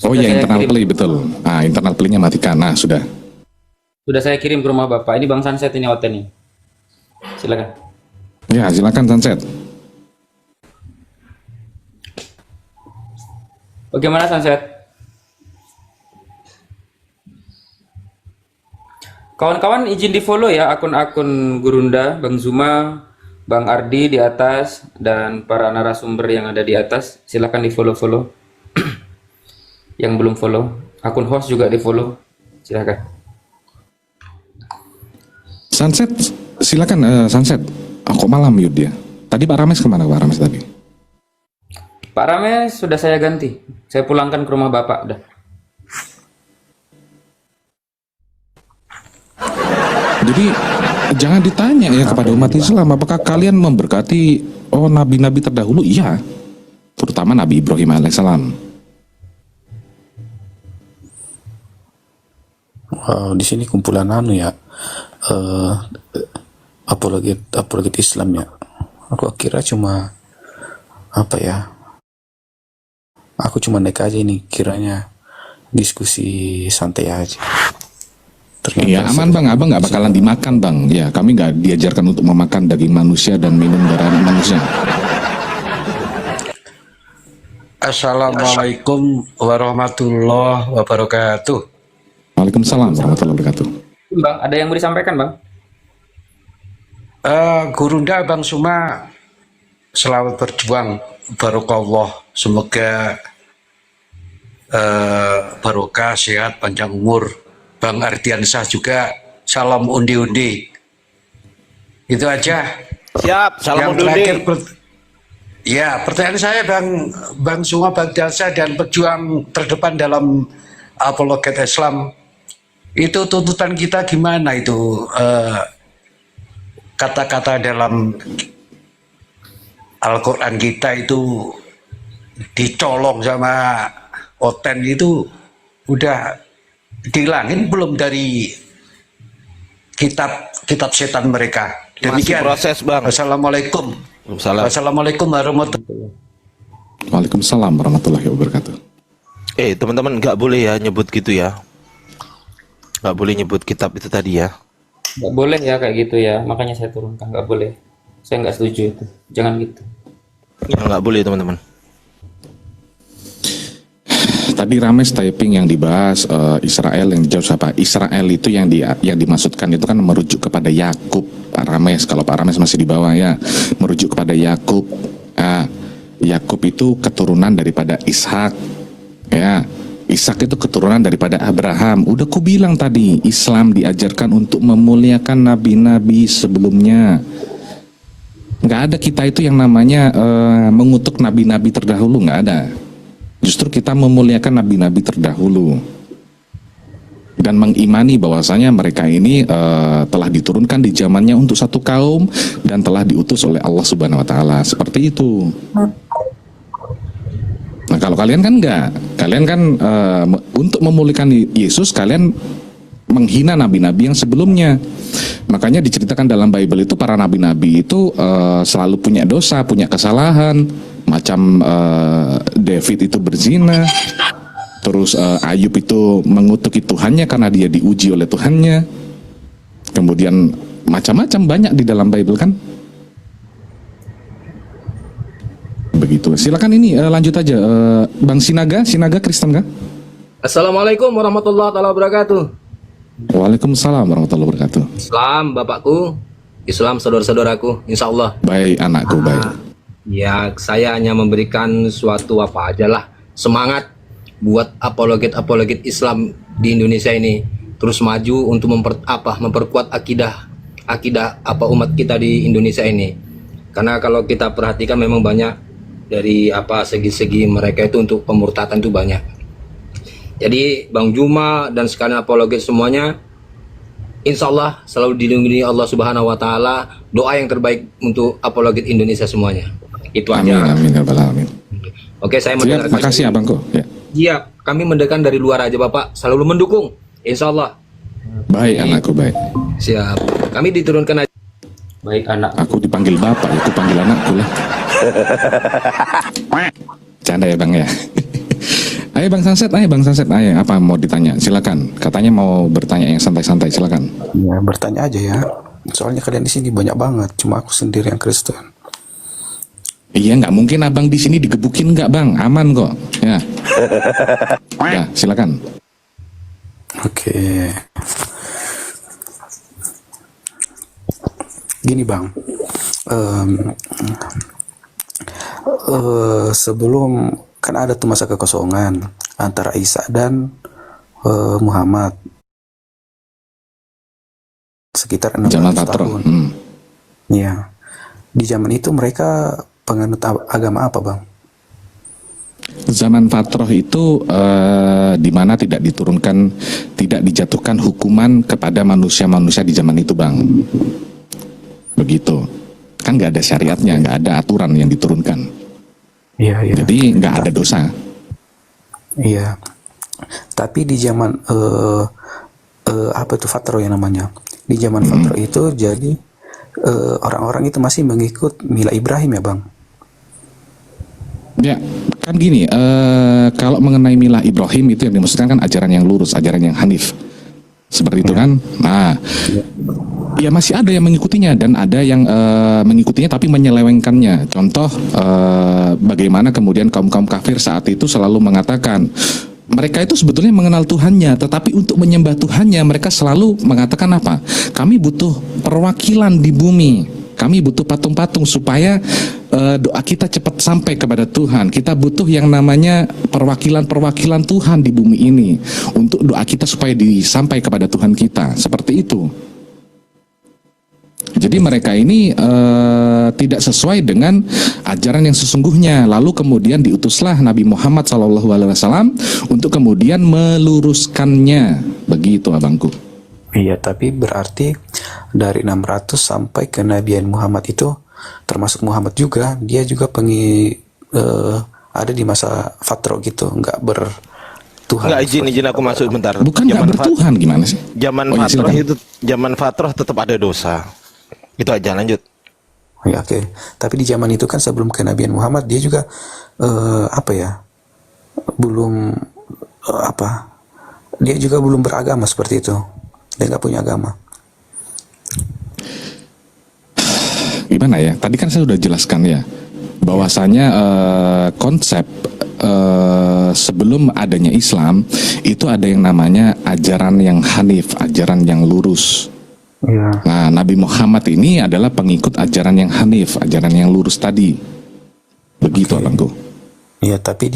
Oh Sudah ya, saya internal kirim. play betul. Internal playnya matikan. Nah, sudah. Sudah saya kirim ke rumah bapak. Ini bang Sunset ini hotel nih. Silakan. Ya, silakan Sunset. Bagaimana Sunset? Kawan-kawan izin di follow ya akun-akun Gurunda, Bang Zuma, Bang Ardi di atas, dan para narasumber yang ada di atas. Silakan di follow-follow. Yang belum follow, akun host juga di follow. Silakan. Sunset, silakan Sunset. Kok malam mute dia? Tadi Pak Rames kemana Pak Rames tadi? Pak Rames sudah saya ganti. Saya pulangkan ke rumah bapak. Udah. Jadi jangan ditanya ya kepada umat Islam, apakah kalian memberkati nabi-nabi terdahulu? Iya, terutama Nabi Ibrahim alaihissalam. Di sini kumpulan ya, apologet Islam ya. Aku kira cuma aku cuma naik aja ini, kiranya diskusi santai aja. Iya aman bang, abang nggak bakalan dimakan bang. Ya kami nggak diajarkan untuk memakan daging manusia dan minum darah manusia. Assalamualaikum warahmatullahi wabarakatuh. Waalaikumsalam warahmatullahi wabarakatuh. Bang, ada yang mau disampaikan bang? Gurunda Bang Suma, selamat berjuang, barokallah. Semoga barokah, sehat, panjang umur. Bang Ardiansah juga, salam undi-undi. Itu aja. Siap, salam undi-undi. Ya, pertanyaan saya Bang Suma Bagdasa dan pejuang terdepan dalam apologet Islam, itu tuntutan kita gimana itu? Kata-kata dalam Al-Quran kita itu dicolong sama Oten itu udah dihilangin belum dari kitab setan mereka? Demikian. Masih proses bang. Assalamualaikum. Assalamualaikum warahmatullahi. Waalaikumsalam warahmatullahi wabarakatuh. Teman-teman nggak boleh ya nyebut gitu ya. Nggak boleh nyebut kitab itu tadi ya. Nggak boleh ya kayak gitu ya. Makanya saya turunkan, nggak boleh. Saya nggak setuju itu. Jangan gitu. Ya, nggak boleh teman-teman. Tadi Rames typing yang dibahas Israel, yang dijawab siapa? Israel itu yang dimaksudkan itu kan merujuk kepada Yakub, Pak Rames. Kalau Pak Rames masih di bawah ya, merujuk kepada Yakub. Yakub itu keturunan daripada Ishak. Ya, Ishak itu keturunan daripada Abraham. Udah ku bilang tadi, Islam diajarkan untuk memuliakan nabi-nabi sebelumnya. Nggak ada kita itu yang namanya mengutuk nabi-nabi terdahulu, nggak ada. Justru kita memuliakan nabi-nabi terdahulu. dan mengimani bahwasanya mereka ini telah diturunkan di zamannya untuk satu kaum dan telah diutus oleh Allah Subhanahu wa taala. Seperti itu. Nah, kalau kalian kan enggak. Kalian kan untuk memulihkan Yesus kalian menghina nabi-nabi yang sebelumnya. Makanya diceritakan dalam Bible itu para nabi-nabi itu selalu punya dosa, punya kesalahan. Macam David itu berzina. Terus Ayub itu mengutuki Tuhannya karena dia diuji oleh Tuhannya. Kemudian macam-macam banyak di dalam Bible kan. Begitu. Silakan ini lanjut aja. Bang Sinaga Kristen kah? Assalamualaikum warahmatullahi wabarakatuh. Waalaikumsalam warahmatullahi wabarakatuh. Islam bapakku, Islam saudara-saudaraku, insya Allah. Baik anakku, baik. Ya, saya hanya memberikan suatu apa aja lah, semangat buat apologet Islam di Indonesia ini terus maju untuk memperkuat akidah umat kita di Indonesia ini. Karena kalau kita perhatikan memang banyak dari segi-segi mereka itu untuk pemurtatan itu banyak. Jadi Bang Juma dan sekalian apologet semuanya, insya Allah selalu dilindungi Allah Subhanahu Wa Taala. Doa yang terbaik untuk apologet Indonesia semuanya. Itu aja. Amin, amin. Oke, saya mendengarkan. Terima kasih abangku. Ya. Iya, kami mendengarkan dari luar aja Bapak, selalu mendukung. Insya Allah. Baik anakku, baik. Siap. Kami diturunkan aja. Baik anak. Aku dipanggil bapak, aku panggil anakku lah. Canda ya bang ya. Ayo Bang Sunset, ayo apa mau ditanya? Silakan. Katanya mau bertanya yang santai-santai, silakan. Ya, bertanya aja ya. Soalnya kalian di sini banyak banget, cuma aku sendiri yang Kristen. Iya, nggak mungkin abang di sini digebukin nggak bang? Aman kok. Ya. Ya, silakan. Oke. Gini bang, sebelum kan ada tuh masa kekosongan antara Isa dan Muhammad sekitar 600 tahun. Ya, di zaman itu mereka penganut agama apa bang? Zaman Fatroh itu di mana tidak dijatuhkan hukuman kepada manusia-manusia di zaman itu bang. Begitu. Kan nggak ada syariatnya, nggak ada aturan yang diturunkan. Iya. Jadi nggak ada dosa. Iya. Tapi di zaman apa itu Fatroh yang namanya? Di zaman Fatroh itu jadi orang-orang itu masih mengikut mila Ibrahim ya bang? Ya, kan gini. Kalau mengenai mila Ibrahim itu yang dimaksudkan kan ajaran yang lurus, ajaran yang hanif. Seperti itu kan? Nah, ya masih ada yang mengikutinya dan ada yang mengikutinya tapi menyelewengkannya. Contoh bagaimana kemudian kaum-kaum kafir saat itu selalu mengatakan mereka itu sebetulnya mengenal Tuhannya, tetapi untuk menyembah Tuhannya mereka selalu mengatakan apa? Kami butuh perwakilan di bumi. Kami butuh patung-patung supaya doa kita cepat sampai kepada Tuhan. Kita butuh yang namanya perwakilan-perwakilan Tuhan di bumi ini untuk doa kita supaya disampai kepada Tuhan kita. Seperti itu. Jadi mereka ini tidak sesuai dengan ajaran yang sesungguhnya. Lalu kemudian diutuslah Nabi Muhammad SAW untuk kemudian meluruskannya. Begitu abangku. Iya, tapi berarti dari 600 sampai kenabian Muhammad itu termasuk Muhammad juga, dia juga ada di masa Fatroh gitu, nggak bertuhan. Nggak, izin aku masuk bentar. Bukan nggak bertuhan gimana sih? Zaman Fatroh itu, zaman Fatroh tetap ada dosa. Itu aja, lanjut. Ya, oke. Tapi di zaman itu kan sebelum kenabian Muhammad dia juga belum dia juga belum beragama seperti itu. Dia nggak punya agama. Gimana ya? Tadi kan saya sudah jelaskan ya, bahwasanya konsep sebelum adanya Islam itu ada yang namanya ajaran yang hanif, ajaran yang lurus. Ya. Nah, Nabi Muhammad ini adalah pengikut ajaran yang hanif, ajaran yang lurus tadi. Begitu abangku. Iya, tapi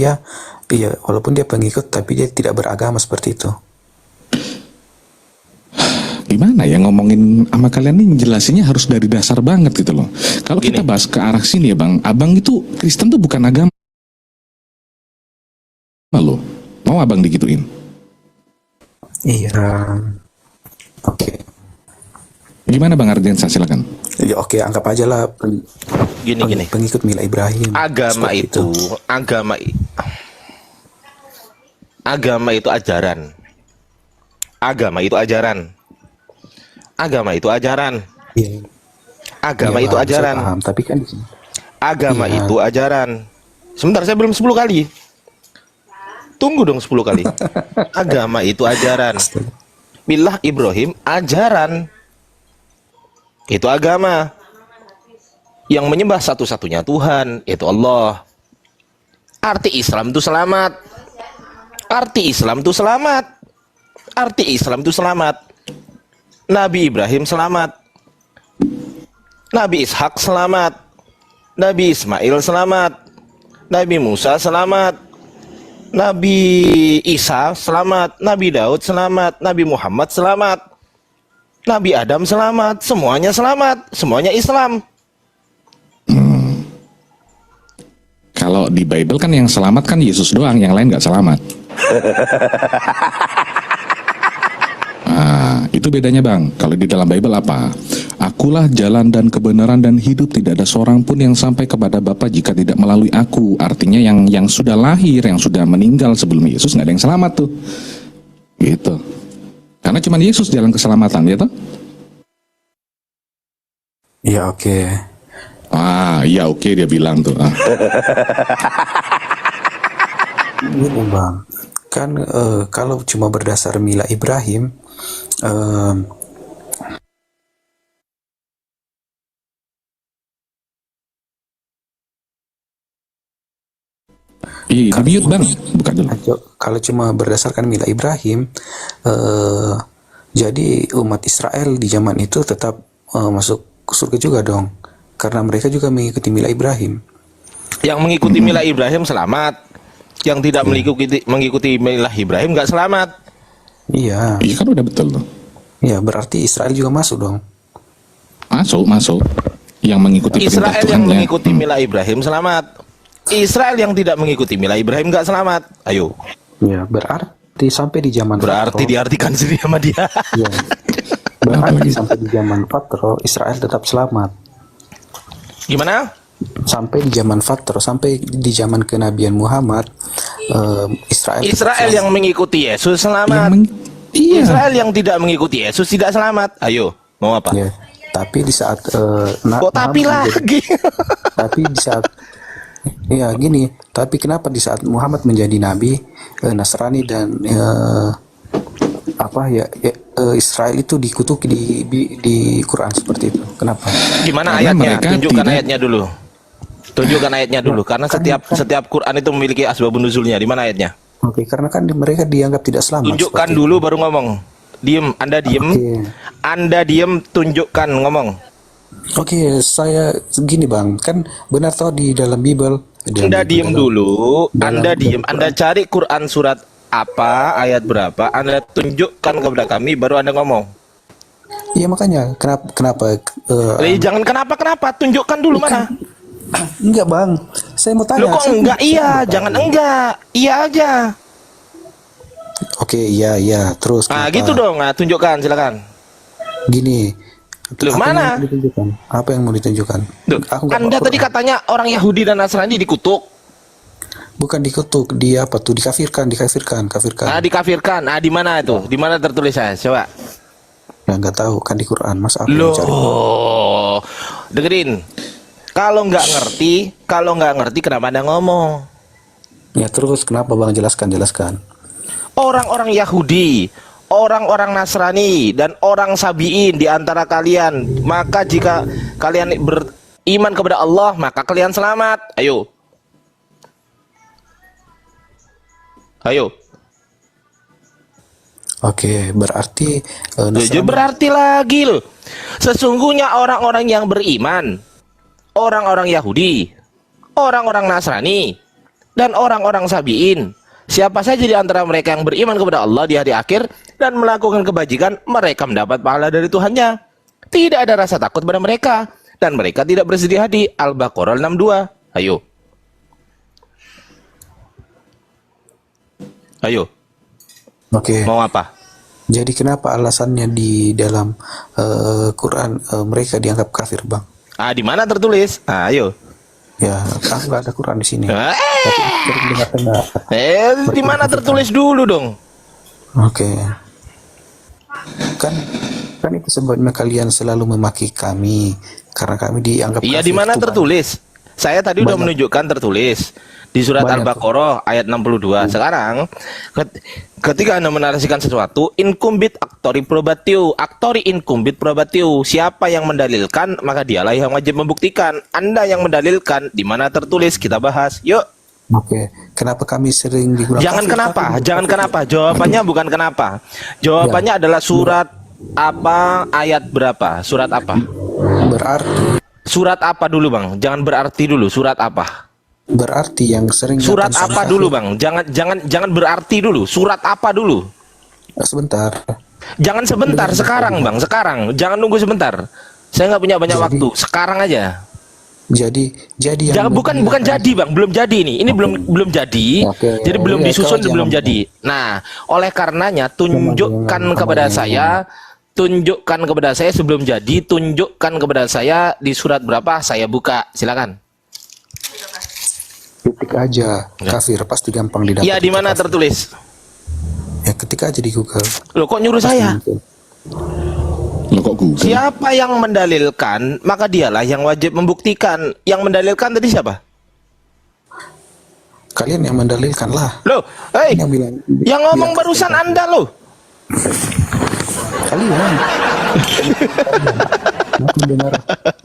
walaupun dia pengikut, tapi dia tidak beragama seperti itu. Gimana ya ngomongin sama kalian nih, jelasinnya harus dari dasar banget gitu loh. Kalau kita bahas ke arah sini ya bang, abang itu Kristen tuh bukan agama loh. Mau abang digituin? Iya. Oke. Gimana Bang Ardiansa, silakan. Ya, oke, anggap aja lah Gini. pengikut Mila Ibrahim. Agama Seperti itu, agama itu ajaran. Agama itu ajaran. Agama itu ajaran. Iya. Agama Iya, itu Bang, saya ajaran. paham, tapi kan di sini. Agama Iya. itu ajaran. Sebentar, saya belum 10 kali. Tunggu dong 10 kali. Agama itu ajaran. Milah Ibrahim ajaran. Itu agama. Yang menyembah satu-satunya Tuhan, itu Allah. Arti Islam itu selamat. Arti Islam itu selamat. Arti Islam itu selamat. Nabi Ibrahim selamat. Nabi Ishak selamat. Nabi Ismail selamat. Nabi Musa selamat. Nabi Isa selamat. Nabi Daud selamat. Nabi Muhammad selamat. Nabi Adam selamat. Semuanya selamat. Semuanya Islam. Kalau di Bible kan yang selamat kan Yesus doang, yang lain nggak selamat. Nah, itu bedanya Bang. Kalau di dalam Bible apa? Akulah jalan dan kebenaran dan hidup, tidak ada seorang pun yang sampai kepada Bapa jika tidak melalui aku. Artinya yang sudah lahir, yang sudah meninggal sebelum Yesus nggak ada yang selamat tuh. Gitu. Karena cuma Yesus jalan keselamatan, ya toh? Iya, oke. Iya oke dia bilang tuh. Gini Bang, kan kalau cuma berdasar Mila Ibrahim, Iya, di mute Bang, buka dulu. kalau cuma berdasarkan Mila Ibrahim, jadi umat Israel di zaman itu tetap masuk ke surga juga dong, karena mereka juga mengikuti Mila Ibrahim. Yang mengikuti Mila Ibrahim selamat. Yang tidak mengikuti Mila Ibrahim nggak selamat. Iya. Iya kan udah betul tuh. Iya, berarti Israel juga masuk dong. Masuk. Yang mengikuti perintah Israel yang Tuhannya. mengikuti Mila Ibrahim selamat. Israel yang tidak mengikuti Mila Ibrahim nggak selamat. Ayo. Iya, berarti sampai di zaman Berarti Fatro, diartikan sendiri sama dia. iya. Berarti sampai di zaman Fatro Israel tetap selamat. Gimana? Sampai di zaman Fatro, sampai di zaman kenabian Muhammad, Israel tetap Israel yang selamat. mengikuti Yesus selamat. Iya. Israel yang tidak mengikuti Yesus tidak selamat. Ayo, mau apa? Ya, tapi di saat Kok tapi Muhammad lagi? tapi di saat ya gini, tapi kenapa di saat Muhammad menjadi nabi, Nasrani dan Israel itu dikutuki di Quran seperti itu? Kenapa? Gimana Karena ayatnya? mereka Tunjukkan tidak- ayatnya dulu. Tunjukkan ayatnya dulu, karena setiap Quran itu memiliki asbabun nuzulnya. Di mana ayatnya? Oke, karena kan mereka dianggap tidak selamat. Tunjukkan seperti dulu baru ngomong. Diem, Anda diem. Oke. Anda diem, tunjukkan ngomong. Oke, saya gini Bang, kan benar toh di dalam Bible. Anda diem dulu, dalam- Anda diem, dalam Anda cari Quran surat apa, ayat berapa, Anda tunjukkan kepada kami, baru Anda ngomong. Iya makanya kenapa Jangan kenapa, tunjukkan dulu mana. enggak Bang, saya mau tanya. Lo kok saya- enggak saya iya, mau tanya. jangan enggak, iya aja. Oke, iya, terus Nah kenapa? gitu dong, nah tunjukkan silakan. Gini. Loh, Apa yang mana? mau ditunjukkan? Apa yang mau ditunjukkan? Duh, Aku nggak Anda mau tadi Quran. katanya orang Yahudi dan Nasrani dikutuk. Bukan dikutuk, dia apa tuh kafirkan. Ah, dikafirkan. Ah, di mana itu? Di mana tertulisnya? Coba. Ya nggak tahu kan di Quran, Mas aku yang cari. Loh, dengerin. Kalau nggak ngerti, kenapa Anda ngomong? Ya terus kenapa Bang, jelaskan. Orang-orang Yahudi, orang-orang Nasrani, dan orang Sabi'in di antara kalian, maka jika kalian beriman kepada Allah, maka kalian selamat. Ayo. Oke, berarti Jadi berarti lagi loh. Sesungguhnya orang-orang yang beriman, orang-orang Yahudi, orang-orang Nasrani, dan orang-orang Sabi'in, siapa saja di antara mereka yang beriman kepada Allah di hari akhir dan melakukan kebajikan, mereka mendapat pahala dari Tuhannya. Tidak ada rasa takut pada mereka dan mereka tidak bersedih hati. Al-Baqarah 62. Ayo. Oke. Mau apa? Jadi kenapa alasannya di dalam Quran mereka dianggap kafir, Bang? Ah, di mana tertulis? Ah, ayo. Ya, aku nggak ada Quran di sini. Eh, Tapi sering dengar-dengar. di mana tertulis dulu dong? Oke. Kan itu sebabnya kalian selalu memaki kami karena kami dianggap Iya, kafir. di mana Itu tertulis? Saya tadi udah Banyak. menunjukkan tertulis di surat Banyak. Al-Baqarah ayat 62. Sekarang ketika Anda menarasikan sesuatu, incumbit actori probatio, actori incumbit probatio. Siapa yang mendalilkan, maka dialah yang wajib membuktikan. Anda yang mendalilkan, di mana tertulis, kita bahas. Yuk. Oke. Kenapa kami sering digunakan? Jangan kenapa, jangan kenapa. Jawabannya bukan kenapa. Jawabannya adalah surat apa, ayat berapa? Surat apa? Berarti Surat apa dulu, Bang? Jangan berarti dulu. Surat apa? yang sering Surat datang apa dulu, Bang? Jangan berarti dulu. Surat apa dulu? Sebentar. Jangan sebentar, sekarang, Bang. Sekarang. Jangan nunggu sebentar. Saya nggak punya banyak waktu. Sekarang aja. Jadi yang Jangan, bukan jadi, Bang. Belum jadi ini. Ini belum jadi. Oke. Jadi belum Iya, disusun, kau belum jangan- jadi. Nah, oleh karenanya tunjukkan kepada saya, sebelum jadi, tunjukkan kepada saya di surat berapa, saya buka. Silakan. ketik aja kafir pasti gampang didapat. Iya, di mana Kafir. tertulis? Ya ketik aja di Google. Loh, kok nyuruh saya? Muncul. Lo kok Google? Siapa yang mendalilkan, maka dialah yang wajib membuktikan. Yang mendalilkan tadi siapa? Kalian yang mendalilkan lah. Loh, hei, Yang bilang. yang ngomong bilang barusan kafir. Anda loh. Kalian. Aku dengar.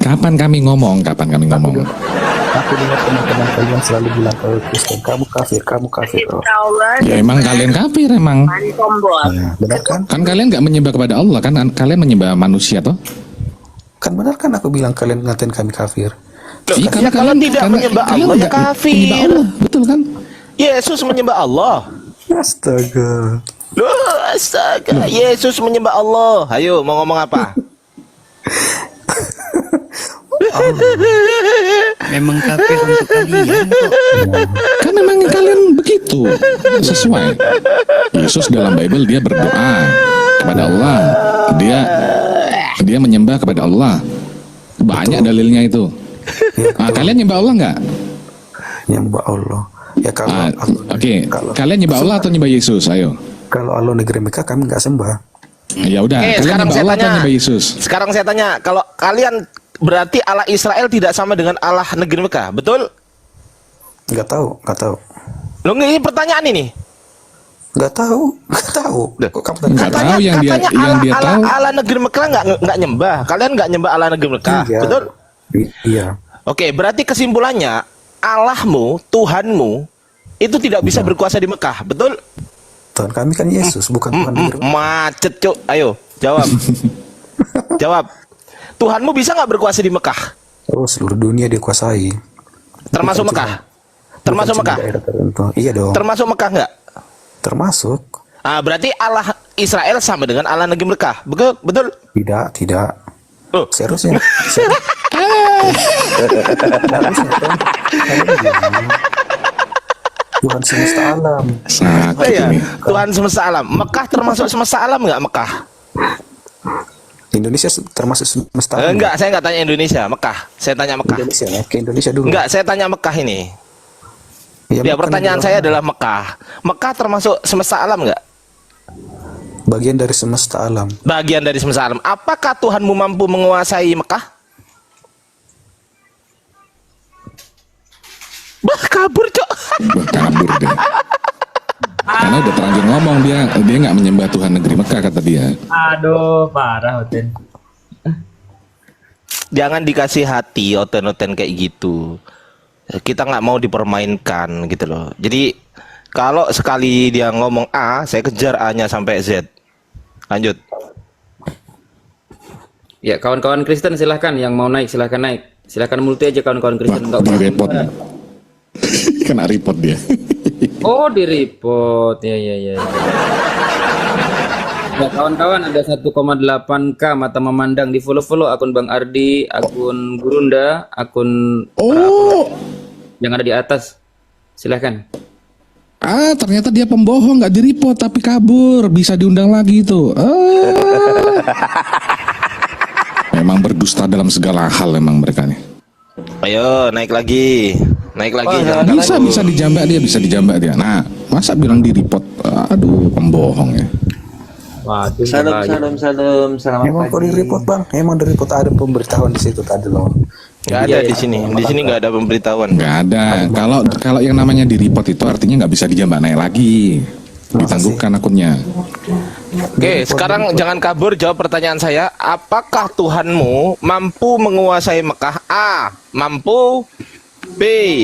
Kapan kami ngomong? Aku dengar teman-teman kalian selalu bilang kalau Kristen kamu kafir. Oh. Ya emang kalian kafir emang. Nah, benar kan? Kan kalian nggak menyembah kepada Allah kan? Kalian menyembah manusia toh? Kan benar kan aku bilang kalian ngatain kami kafir. Loh, Iya, ya kalau tidak menyembah kalian Allah ya nggak menyembah kafir. Allah, betul kan? Yesus menyembah Allah. Astaga. Loh, astaga. Yesus menyembah Allah. Ayo, mau ngomong apa? Memang kafir untuk kalian kok. Kan memang kalian begitu sesuai. Yesus dalam Bible dia berdoa kepada Allah. Dia menyembah kepada Allah. Banyak dalilnya itu. Ah, kalian nyembah Allah nggak? Nyembah Allah. Ya kalau Ah, Allah- Oke. kalau, Kalian nyembah Allah atau nyembah Yesus? Ayo. kalau Allah negeri Mekah kami nggak sembah. Ya udah. Kalian Sekarang nyembah saya Allah atau tanya. nyembah Yesus? Sekarang saya tanya, kalau kalian berarti Allah Israel tidak sama dengan Allah negeri Mekah, betul? Nggak tahu. Loh, ini pertanyaan ini. Nggak tahu. Kok kamu tanya? Nggak tahu yang dia tahu. Allah negeri Mekah nggak nyembah. Kalian nggak nyembah Allah negeri Mekah, Iya. betul? Iya. Oke, berarti kesimpulannya Allahmu, Tuhanmu itu tidak bisa berkuasa di Mekah, betul? Tuhan kami kan Yesus, bukan Tuhan negeri Mekah. Macet, Cuk. Ayo, jawab. Jawab. Tuhanmu bisa nggak berkuasa di Mekah? Oh, seluruh dunia dikuasai. Termasuk Bukan Mekah? cuma- Termasuk bukan cuma Mekah? daerah tertentu. Iya dong. Termasuk Mekah nggak? Termasuk. Ah, berarti Allah Israel sama dengan Allah negeri Mekah, betul? Betul? Tidak. Oh. Seharusnya. Tuhan semesta alam. Sakit Iya, ini. Tuhan semesta alam. Mekah termasuk semesta alam nggak Mekah? Indonesia termasuk semesta alam. Enggak, saya nggak tanya Indonesia, Mekah. Saya tanya Mekah. Indonesia ya, ke Indonesia dulu. Enggak, saya tanya Mekah ini. Ya, Mekah pertanyaan negara saya mana? adalah Mekah. Mekah termasuk semesta alam nggak? Bagian dari semesta alam. Bagian dari semesta alam. Apakah Tuhanmu mampu menguasai Mekah? Bah, kabur, Cok. Kabur dia. Karena udah terlanjur ngomong dia nggak menyembah Tuhan negeri Mekah kata dia. Aduh, parah Oten. Jangan dikasih hati oten-oten kayak gitu. Kita nggak mau dipermainkan gitu loh. Jadi kalau sekali dia ngomong A, saya kejar A-nya sampai Z. Lanjut. Ya, kawan-kawan Kristen silahkan, yang mau naik silahkan naik. Silahkan multi aja kawan-kawan Kristen. Wah, di report. Kena report dia. Oh, di report. Ya. Ya, kawan-kawan, ada 1,8K mata memandang. Di follow akun Bang Ardi, akun Gurunda, akun yang ada di atas. Silahkan. Ternyata dia pembohong, nggak di-report tapi kabur, bisa diundang lagi itu. Memang berdusta dalam segala hal memang mereka nih. Ayo naik lagi. Bisa dijambak dia, bisa dijambak dia. Nah, masa bilang di-report? Aduh, pembohong ya. Waduh, Emang kok di-report bang? Emang di-report ada pemberitahuan di situ tadi loh. Nggak ada di sini. Di sini nggak ada pemberitahuan. Nggak ada. Kalau yang namanya di-report itu artinya nggak bisa dijambak naik lagi. Ditangguhkan akunnya. Oke, sekarang jangan kabur, jawab pertanyaan saya. Apakah Tuhanmu mampu menguasai Mekah? A. Mampu. B.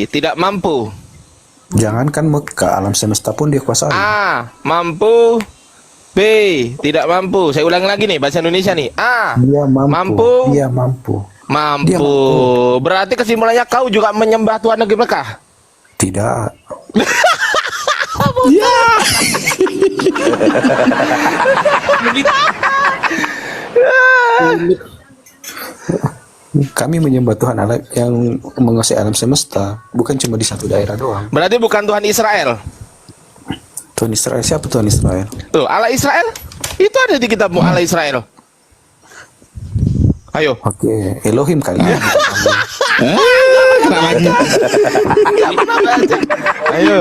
Tidak mampu. Jangankan Mekah, alam semesta pun dia kuasai. A. Mampu. B. Tidak mampu. Saya ulangi lagi nih bahasa Indonesia nih. A. Dia mampu. Mampu. Dia mampu. Mampu. Dia mampu. Berarti kesimpulannya kau juga menyembah Tuhan negeri Mekah? Tidak. Ya. Kami menyembah Tuhan Allah yang menguasai alam semesta, bukan cuma di satu daerah doang. Berarti bukan Tuhan Israel. Tuhan Israel, siapa Tuhan Israel? Tuh, Allah Israel. Itu ada di kitabmu, Allah Israel. Ayo. Oke, Elohim kali ya. Kena lagi. Nggak pernah baca. Ayo.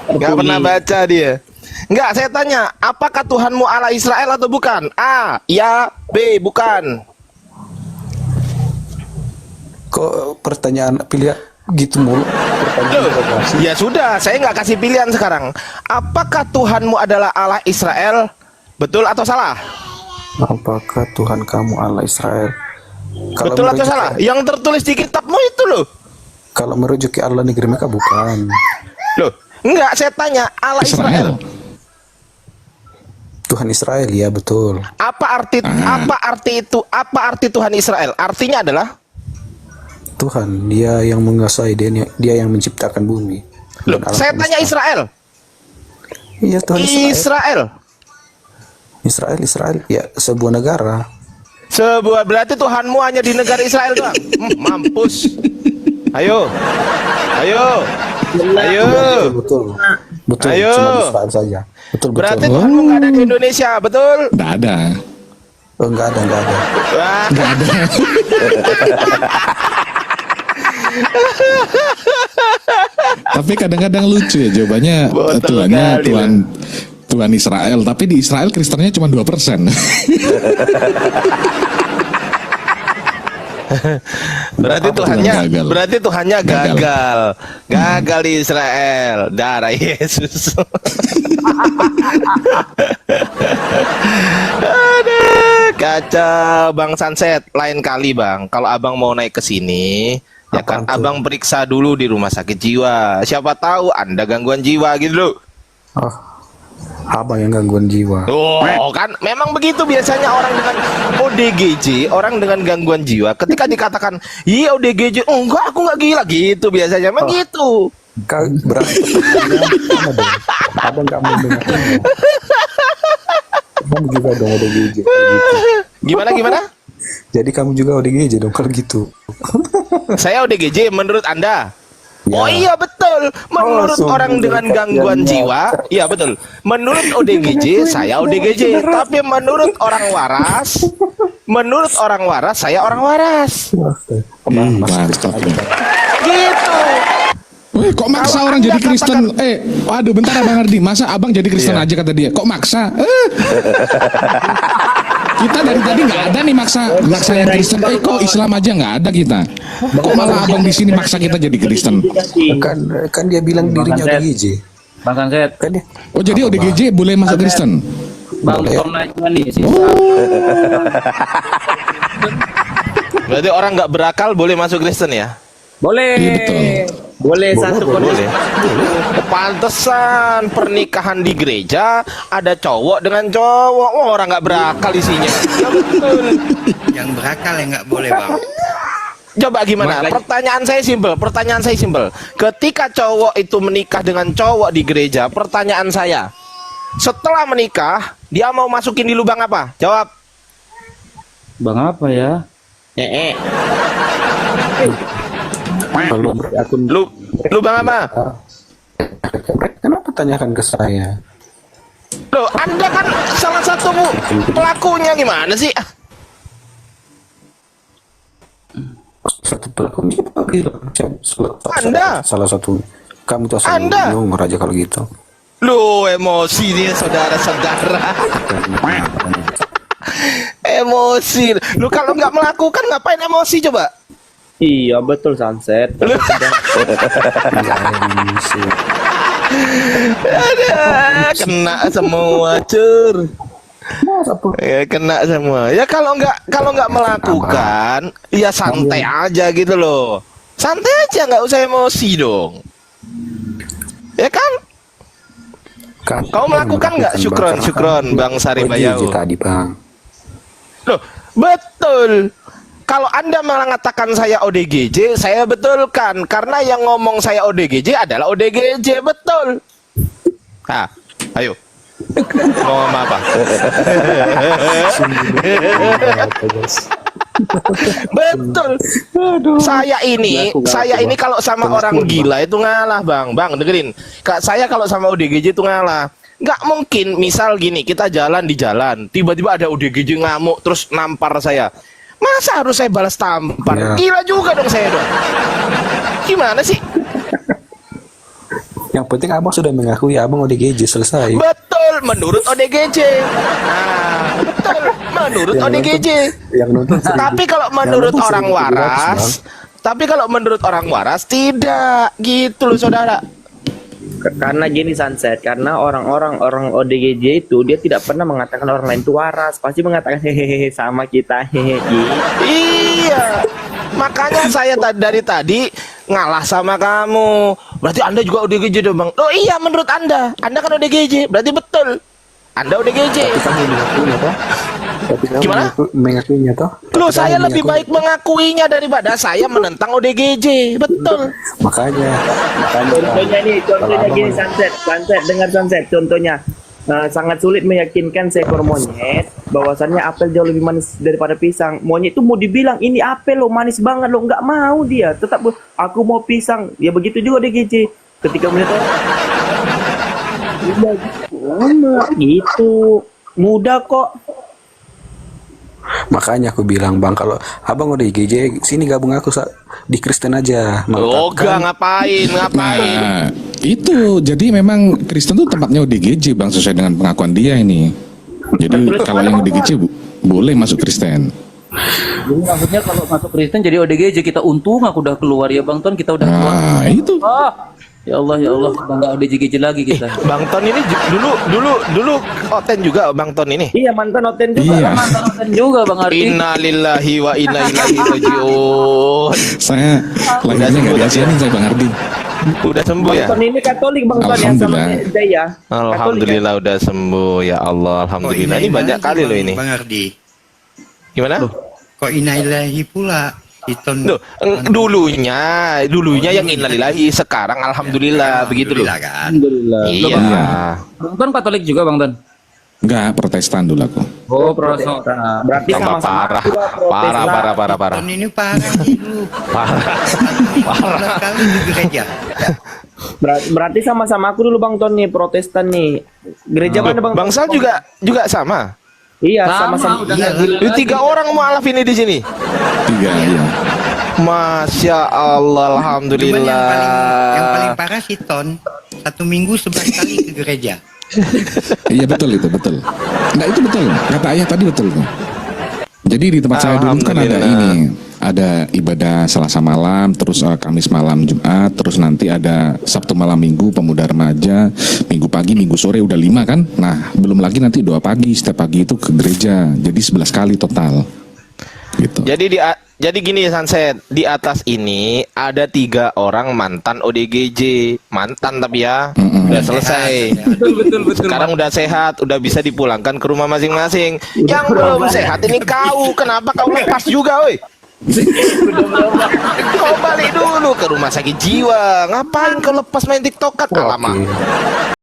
Nggak pernah baca dia. Enggak, saya tanya, apakah Tuhanmu Allah Israel atau bukan? A. Ya. B. Bukan. Kok pertanyaan pilihan gitu mulu? Ya sudah, saya nggak kasih pilihan sekarang. Apakah Tuhanmu adalah Allah Israel? Betul atau salah? Apakah Tuhan kamu Allah Israel? Kalau Betul atau merujuk- salah? Yang tertulis di kitabmu itu loh. Kalau merujuk ke Allah negeri Mekah bukan. Loh, enggak, saya tanya Allah Israel. Tuhan Israel ya betul. Apa arti itu? Apa arti Tuhan Israel? Artinya adalah Tuhan dia yang menguasai, dia yang menciptakan bumi. loh, dan alam saya semesta. tanya Israel. Iya Tuhan Israel. Israel. Israel ya sebuah negara. Sebuah berarti Tuhanmu hanya di negara Israel doang. Mampus. Ayo. Betul. Ayo. Cuma di Israel saja. Betul. Berarti Tuhanmu nggak ada di Indonesia, betul? Nggak ada. Oh, enggak ada. Wah, Nggak ada. Tapi kadang-kadang lucu ya jawabannya. Botol Tuhannya kali Tuhan Israel, tapi di Israel Kristennya cuma 2%. berarti Tuhannya gagal di Israel. Darah Yesus. Aduh, kacau Bang Sunset. Lain kali Bang, kalau Abang mau naik ke sini, ya kan Abang periksa dulu di rumah sakit jiwa. Siapa tahu Anda gangguan jiwa gitu loh. Oh, abang yang gangguan jiwa. Oh kan, memang begitu biasanya orang dengan ODGJ, orang dengan gangguan jiwa. Ketika dikatakan, iya ODGJ, oh, enggak, aku enggak gila gitu biasanya, memang gitu. Kau berarti sama dong. Abang nggak mau dengar. Kamu juga dong ODGJ gitu. Gimana? Jadi kamu juga ODGJ dong kalau gitu. Saya ODGJ menurut Anda? Ya. Oh iya betul. Menurut sungguh orang dengan gangguan kasihannya. jiwa, iya betul. Menurut ODGJ, saya ODGJ. Tapi menurut orang waras, saya orang waras. Mantap. Gitu. Weh, kok maksa Kalau orang Anda jadi Kristen? Waduh, bentar Abang Ardi. Masa Abang jadi Kristen aja kata dia? Kok maksa? Kita dari tadi nggak ada nih maksa yang Kristen. Kok Islam aja nggak ada kita? Kok malah Abang di sini maksa kita jadi Kristen? Kan dia bilang dirinya ODGJ. Bang Sanset, Kan dia. Oh jadi ODGJ boleh masuk Kristen? Bang Tona juga nih sih. Berarti orang nggak berakal boleh masuk Kristen ya? Boleh. Iya, betul. Boleh satu Boleh. Pantesan pernikahan di gereja ada cowok dengan cowok. Wah, orang nggak berakal isinya. Ya betul. Yang berakal yang nggak boleh bang. Coba gimana? Pertanyaan saya simpel. Ketika cowok itu menikah dengan cowok di gereja, pertanyaan saya, setelah menikah dia mau masukin di lubang apa? Jawab. Bang apa ya? Kalau akun Lubang apa? Kenapa tanyakan ke saya? Loh, Anda kan salah satu pelakunya, gimana sih? Satu pelakunya Anda. salah satu. Kamu tuh asal Anda. bingung raja kalau gitu. Loh, emosi dia saudara-saudara. Emosi. Lu kalau nggak melakukan ngapain emosi coba? Iya betul Sunset. Ada kena semua cur. Ya kena semua. Ya kalau nggak melakukan, ya santai aja gitu loh. Santai aja, nggak usah emosi dong. Ya kan? Kau melakukan nggak? Syukron Bang Saribayau. Tadi Bang. Loh, betul. Kalau Anda mengatakan saya ODGJ, saya betulkan. Karena yang ngomong saya ODGJ adalah ODGJ, betul. Ah, ayo. Mau ngomong apa? Betul. Saya ini kalau sama orang gila itu ngalah, Bang. Bang, dengerin. Saya kalau sama ODGJ itu ngalah. Nggak mungkin, misal gini, kita jalan di jalan, tiba-tiba ada ODGJ ngamuk terus nampar saya. Masa harus saya balas tampar? Ya. Gila juga dong saya dong. Gimana sih? Yang penting abang sudah mengakui abang ODGJ, selesai. Betul, menurut ODGJ. Nah, betul, menurut ODGJ. Yang nonton Tapi kalau menurut orang waras, tidak gitu loh saudara. Karena gini Sunset, karena orang ODGJ itu dia tidak pernah mengatakan orang lain itu waras, pasti mengatakan hehehe sama kita hehehe. Iya, makanya saya dari tadi ngalah sama kamu. Berarti Anda juga ODGJ dong Bang. Oh iya, menurut Anda kan ODGJ, berarti betul. Anda ODGJ. Gimana? Mengakuinya toh? Loh, saya lebih baik mengakuinya daripada saya menentang ODGJ. Betul. Makanya Contohnya gini Sunset, dengar Sunset, contohnya sangat sulit meyakinkan seekor monyet bahwasannya apel jauh lebih manis daripada pisang. Monyet itu mau dibilang ini apel lo manis banget lo, nggak mau dia, tetap aku mau pisang. Ya begitu juga ODGJ. Ketika monyet gitu mudah kok. Makanya aku bilang Bang, kalau abang udah IGJ sini gabung aku di Kristen aja. Oh enggak, ngapain Nah, itu jadi memang Kristen tuh tempatnya ODGJ Bang, sesuai dengan pengakuan dia ini. Jadi kalau yang ODGJ boleh masuk Kristen. Jadi maksudnya kalau masuk Kristen jadi ODGJ, kita untung aku udah keluar ya Bang Ton, kita udah keluar. Nah, itu. Ya Allah, udah nggak ODGJ lagi kita. Bang Ton ini dulu Oten juga Bang Ton ini. Iya, mantan Oten juga. Iya. Mantan Oten juga Bang Ardi. Innalillahi wa inna ilaihi rajiun. Saya lahirnya nggak di Asia nih, saya Bang Ardi. Udah sembuh ya? Bang Ton ini Katolik Bang Ton yang sama Alhamdulillah. Jaya. Alhamdulillah udah sembuh ya Allah, alhamdulillah. Ini banyak kali loh ini. Bang Ardi. Gimana? Kok inailahi pula? Loh, dulunya yang innalillahi, sekarang alhamdulillah, begitu loh. Kan? Alhamdulillah. Iya. Bang Ton Katolik juga Bang Ton. Enggak, Protestan dulu aku. Oh, Protestan. Berarti Tambah sama-sama parah. Ton ini parah nih lu. Parah kali di gereja. Berarti sama-sama aku dulu Bang Ton nih, Protestan nih. Gereja mana Bang? Bang Sal juga sama. Iya, sama-sama. Ini 3 orang mualaf ini di sini. 3 ya. Masya Allah, Cuman alhamdulillah. yang paling parah si Ton 1 minggu 11 kali ke gereja. Iya betul itu, betul. Nah itu betul, kata ayah tadi betul tuh. Jadi di tempat saya dulu kan ada Alhamdulillah. ini, ada ibadah Selasa malam, terus Kamis malam Jumat, terus nanti ada Sabtu malam Minggu pemuda remaja, Minggu pagi, Minggu sore udah 5 kan. Nah belum lagi nanti doa pagi, setiap pagi itu ke gereja, jadi 11 kali total. Gitu. Jadi gini Sunset, di atas ini ada 3 orang mantan ODGJ, mantan tapi ya, udah selesai. Betul. Sekarang udah sehat, udah bisa dipulangkan ke rumah masing-masing. Yang belum sehat ini kau, kenapa kau lepas juga, woi? Kau balik dulu ke rumah sakit jiwa. Ngapain kau lepas main TikTok? Alamak.